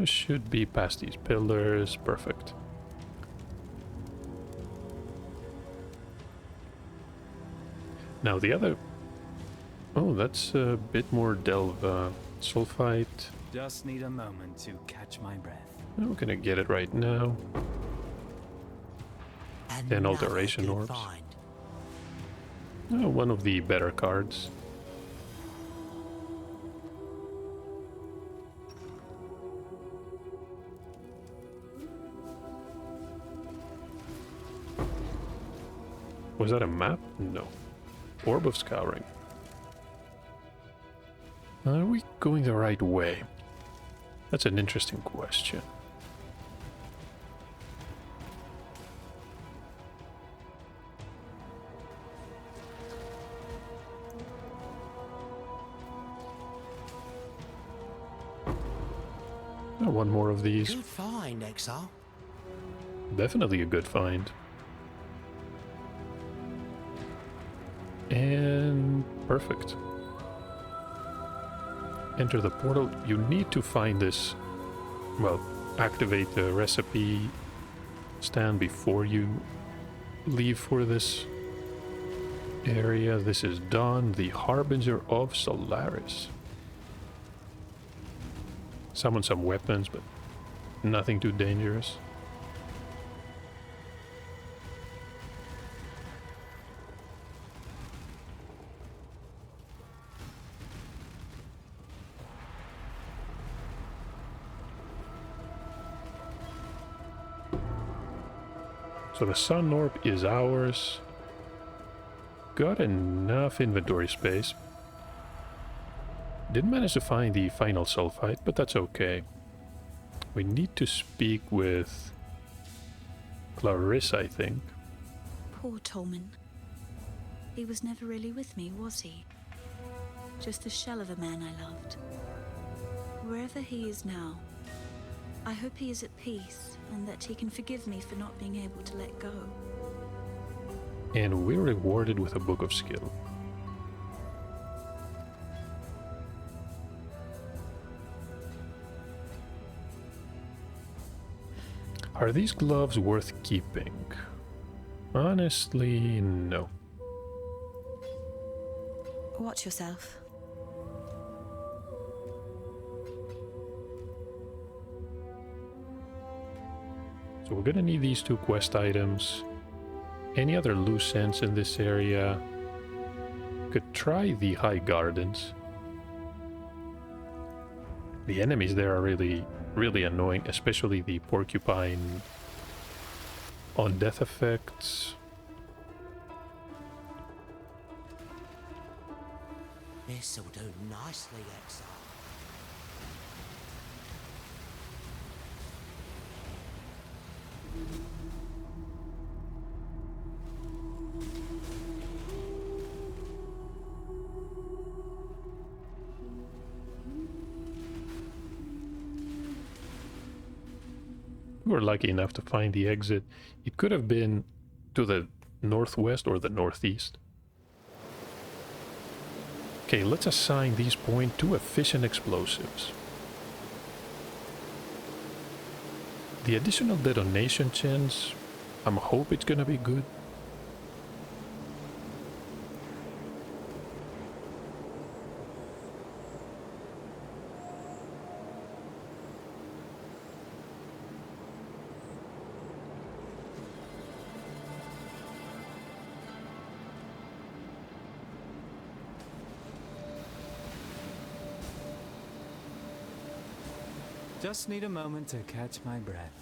Should be past these pillars. Perfect. Now the other... Oh, that's a bit more delve. Sulfite. Just need a moment to catch my breath. We're gonna get it right now. And alteration orbs. Oh, one of the better cards. Was that a map? No. Orb of Scouring. Are we going the right way? That's an interesting question. Oh, one more of these. Good find, Exile. Definitely a good find. And perfect. Enter the portal. You need to find this, well, activate the recipe stand before you leave for this area. This is Dawn, the Harbinger of Solaris. Summon some weapons, but nothing too dangerous. So the Sun Orb is ours. Got enough inventory space. Didn't manage to find the final sulfite, but that's okay. We need to speak with Clarissa, I think. Poor Tolman. He was never really with me, was he? Just the shell of a man I loved. Wherever he is now, I hope he is at peace and that he can forgive me for not being able to let go. And we're rewarded with a Book of Skill. Are these gloves worth keeping? Honestly, no. Watch yourself. So we're gonna need these 2 quest items. Any other loose ends in this area? Could try the High Gardens. The enemies there are really annoying, especially the porcupine on death effects. This will do nicely, Exile. We were lucky enough to find the exit. It could have been to the northwest or the northeast. Okay, let's assign these points to efficient explosives. The additional detonation chance, I'm hope it's gonna be good. Just need a moment to catch my breath.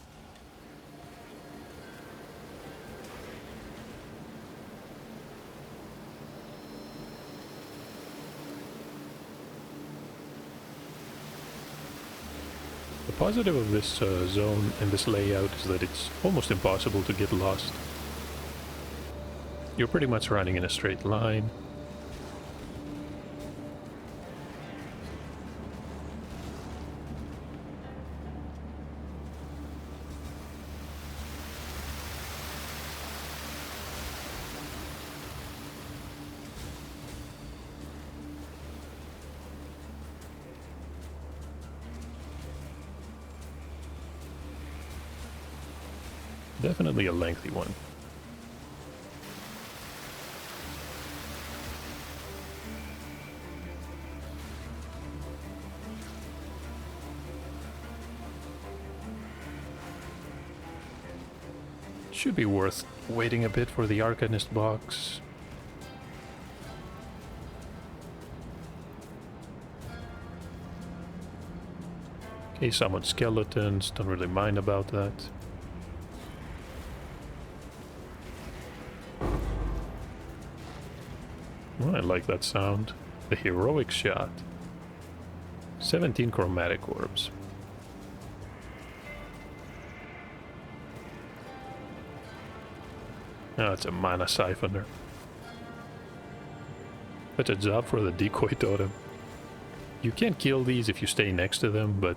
The positive of this zone and this layout is that it's almost impossible to get lost. You're pretty much running in a straight line. Definitely a lengthy one. Should be worth waiting a bit for the Arcanist box. Okay, summon skeletons, don't really mind about that. Oh, I like that sound. The heroic shot. 17 chromatic orbs. Oh, it's a mana siphoner. Such a job for the decoy totem. You can't kill these if you stay next to them, but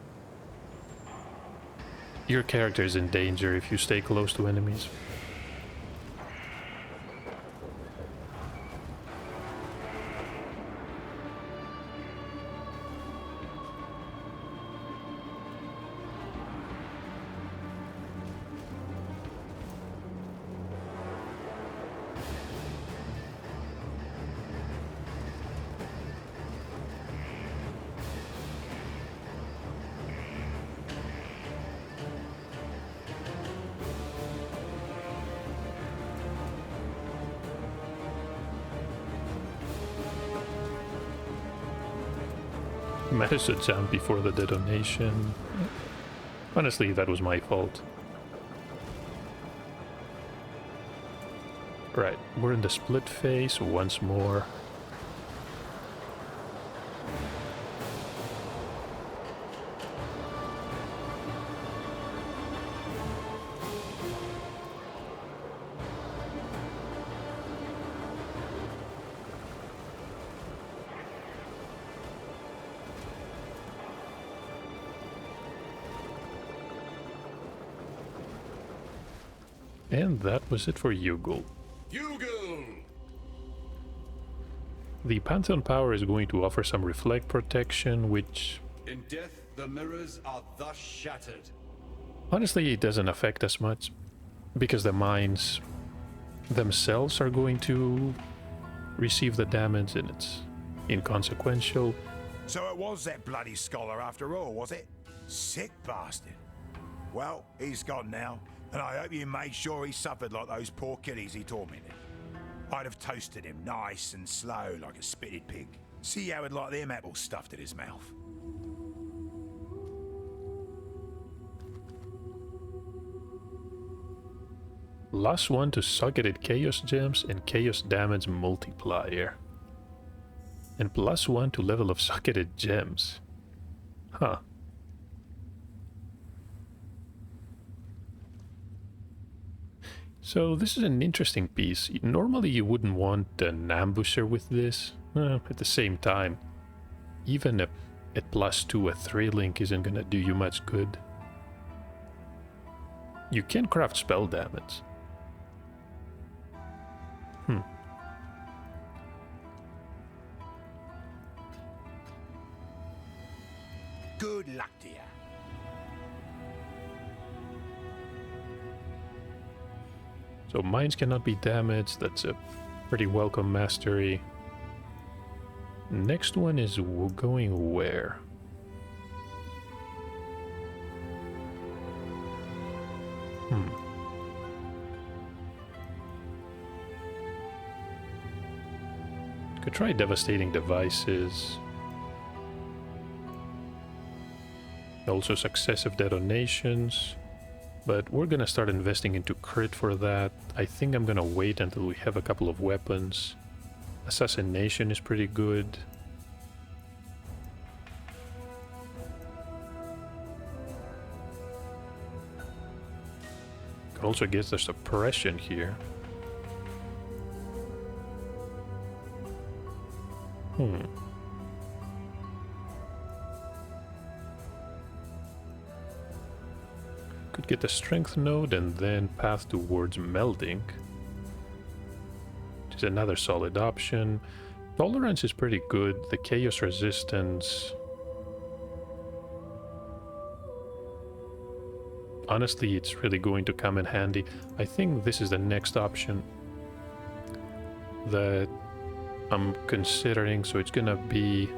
your character is in danger if you stay close to enemies. Managed to jump before the detonation. Honestly, that was my fault. Right, we're in the split phase once more. And that was it for Yugul. Yugul! The Pantheon power is going to offer some reflect protection, which... In death, the mirrors are thus shattered. Honestly, it doesn't affect us much, because the mines themselves are going to receive the damage, and it's inconsequential. So it was that bloody scholar after all, was it? Sick bastard. Well, he's gone now, and I hope you made sure he suffered like those poor kiddies he tormented. I'd have toasted him nice and slow like a spitted pig. See how he'd like them apples stuffed in his mouth. +1 to socketed chaos gems and chaos damage multiplier. And +1 to level of socketed gems. Huh. So this is an interesting piece. Normally you wouldn't want an ambusher with this. At the same time, even at +2 a 3-link isn't gonna do you much good. You can craft spell damage. Good luck to you. So mines cannot be damaged. That's a pretty welcome mastery. Next one is going where? Could try devastating devices. Also successive detonations. But we're gonna start investing into crit for that. I think I'm gonna wait until we have a couple of weapons. Assassination is pretty good. Could also get the suppression here. Could get the strength node and then path towards melding, which is another solid option. Tolerance is pretty good. The chaos resistance, honestly, it's really going to come in handy. I think this is the next option that I'm considering. So it's gonna be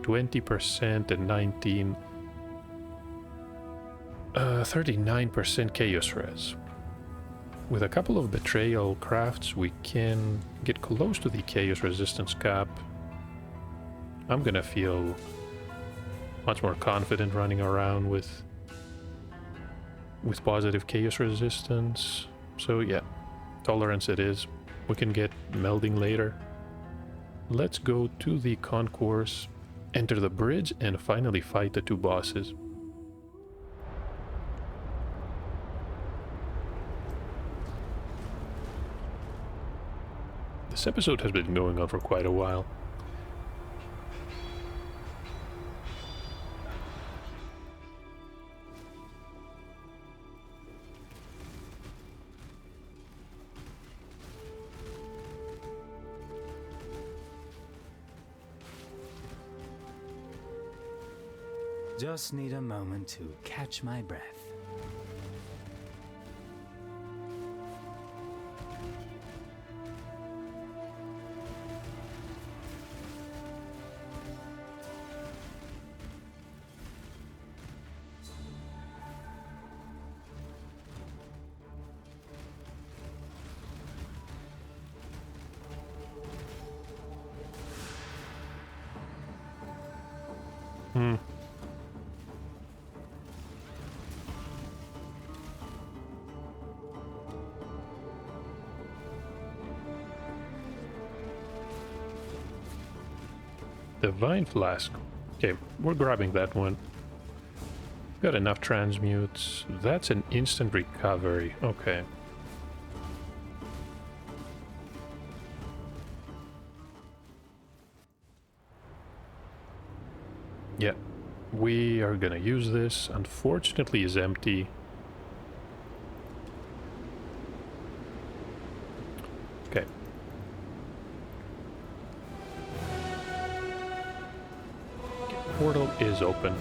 20% and 39% chaos res. With a couple of betrayal crafts, we can get close to the chaos resistance cap. I'm gonna feel much more confident running around with positive chaos resistance. So yeah, tolerance it is. We can get melding later. Let's go to the concourse, enter the bridge, and finally fight the 2 bosses. This episode has been going on for quite a while. Just need a moment to catch my breath. Divine Flask. Okay, we're grabbing that one. Got enough transmutes. That's an instant recovery. Okay. Yeah, we are gonna use this. Unfortunately, it's empty. Okay. Portal is open.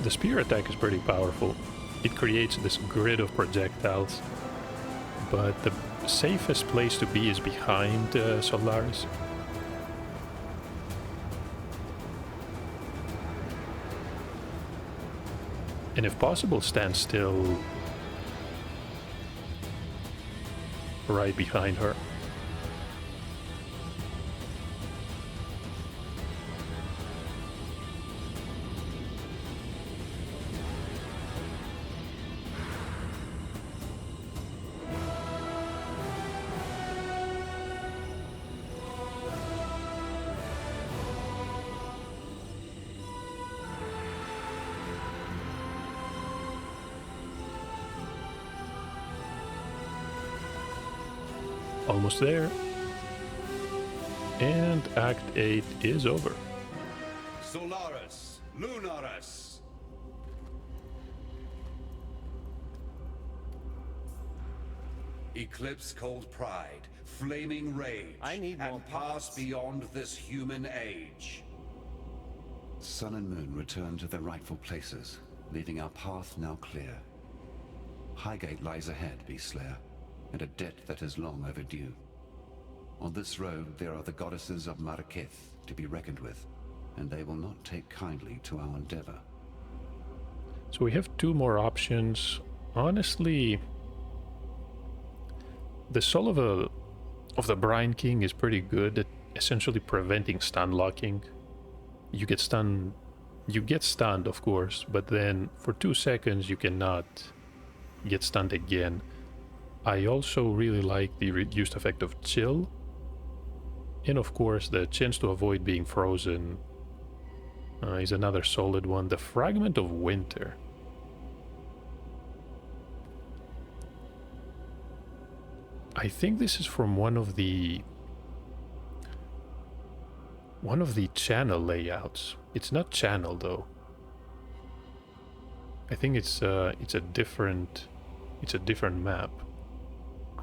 The spear attack is pretty powerful. It creates this grid of projectiles, but the safest place to be is behind Solaris. And if possible, stand still right behind her. Almost there. And Act 8 is over. Solaris, Lunaris. Eclipse cold pride, flaming rage, and pass beyond this human age. Sun and Moon return to their rightful places, leaving our path now clear. Highgate lies ahead, Beastslayer, and a debt that is long overdue. On this road there are the goddesses of Marraketh to be reckoned with, and they will not take kindly to our endeavor. So we have two more options. Honestly, the Soul of the Brine King is pretty good at essentially preventing stun locking. You get stunned, of course, but then for 2 seconds you cannot get stunned again. I also really like the reduced effect of chill, and of course the chance to avoid being frozen is another solid one. The Fragment of Winter. I think this is from one of the channel layouts. It's not channel though. I think it's a different map.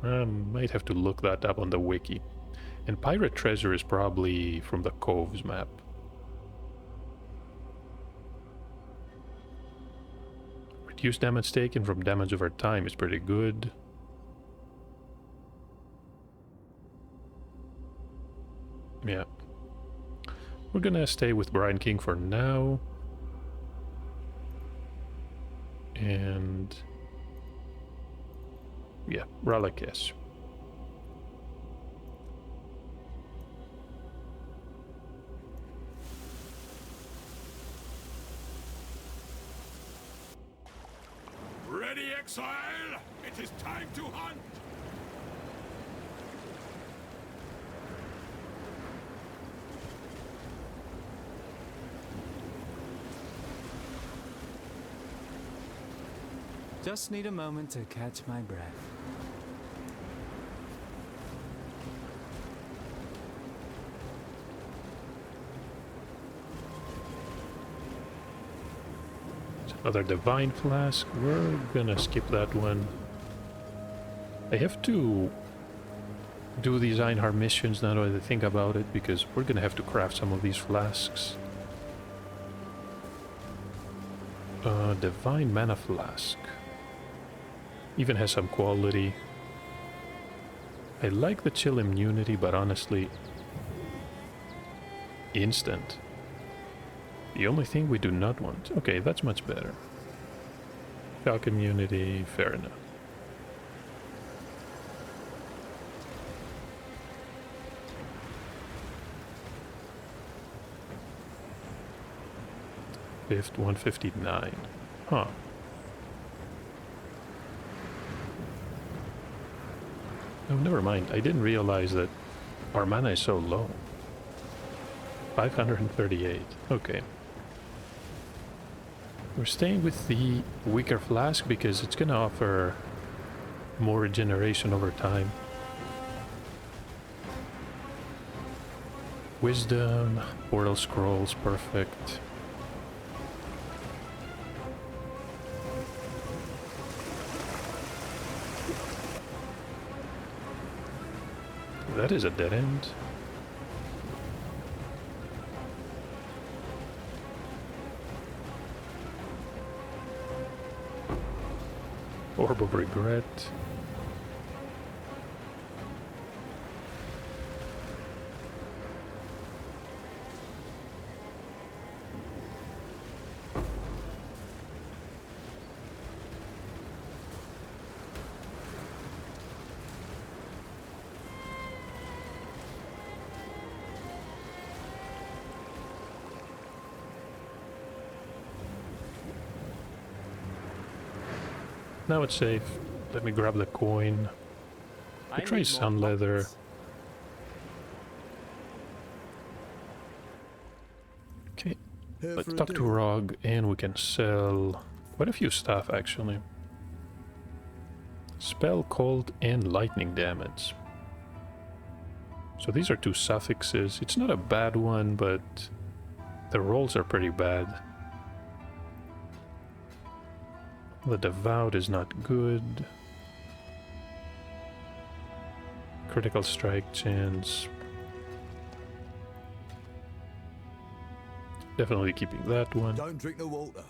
Might have to look that up on the wiki. And Pirate Treasure is probably from the Coves map. Reduced damage taken from damage over time is pretty good. Yeah. We're gonna stay with Brine King for now. And yeah, Wraeclast. Ready, Exile? It is time to hunt! Just need a moment to catch my breath. Another Divine Flask. We're gonna skip that one. I have to do these Einhar missions now that I think about it, because we're gonna have to craft some of these flasks. Divine Mana Flask. Even has some quality. I like the chill immunity, but honestly, instant. The only thing we do not want. Okay, that's much better. Calc immunity, fair enough. Fifth, 159. Huh. Oh, never mind. I didn't realize that our mana is so low. 538. Okay. We're staying with the weaker flask because it's gonna offer more regeneration over time. Wisdom, Portal Scrolls, perfect. That is a dead end. Orb of Regret. Now it's safe. Let me grab the coin. Betray Sun Leather. Okay, let's talk to Rog, and we can sell quite a few stuff actually. Spell, cold, and lightning damage. So these are two suffixes. It's not a bad one, but the rolls are pretty bad. The Devout is not good. Critical strike chance. Definitely keeping that one. Don't drink the water.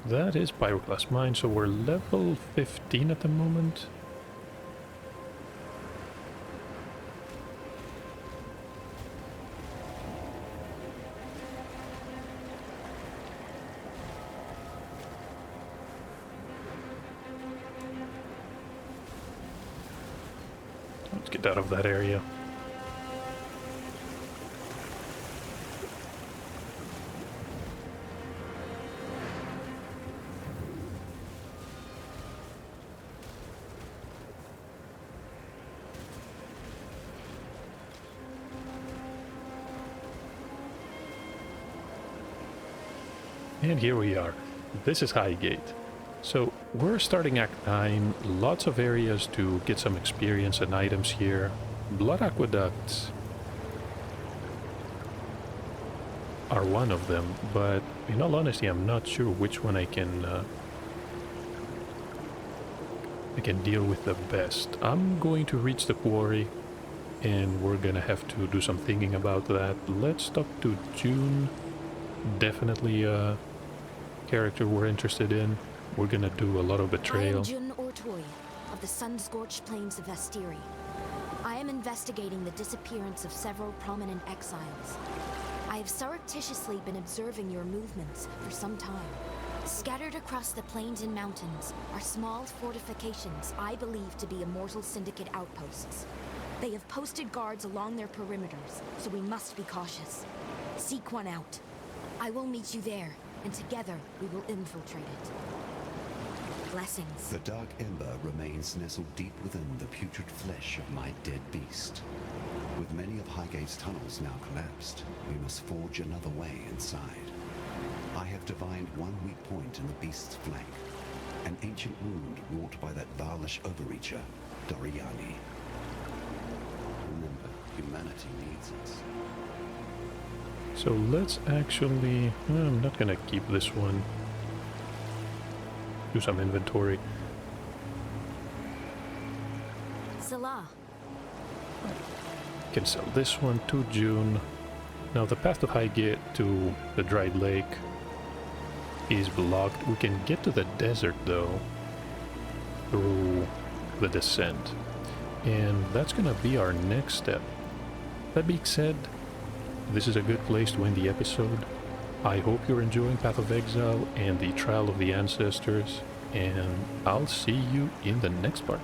That is Pyroclast Mine, so we're level 15 at the moment. Let's get out of that area. And here we are. This is Highgate. So we're starting Act 9, lots of areas to get some experience and items here. Blood Aqueducts are one of them, but in all honesty I'm not sure which one I can deal with the best. I'm going to reach the quarry and we're gonna have to do some thinking about that. Let's talk to June. Definitely character we're interested in. We're gonna do a lot of betrayal. I am Jun Ortoy of the sun-scorched plains of Vastiri. I am investigating the disappearance of several prominent exiles. I have surreptitiously been observing your movements for some time. Scattered across the plains and mountains are small fortifications I believe to be Immortal Syndicate outposts. They have posted guards along their perimeters, so we must be cautious. Seek one out. I will meet you there, and together we will infiltrate it. Blessings. The dark ember remains nestled deep within the putrid flesh of my dead beast. With many of Highgate's tunnels now collapsed, we must forge another way inside. I have divined one weak point in the beast's flank, an ancient wound wrought by that Varlish overreacher, Doriani. Remember, humanity needs us. So let's actually... I'm not gonna keep this one. Do some inventory. Salah. Can sell this one to June. Now the path to Highgate to the Dried Lake is blocked. We can get to the desert though through the descent. And that's gonna be our next step. That being said, this is a good place to end the episode. I hope you're enjoying Path of Exile and the Trial of the Ancestors, and I'll see you in the next part.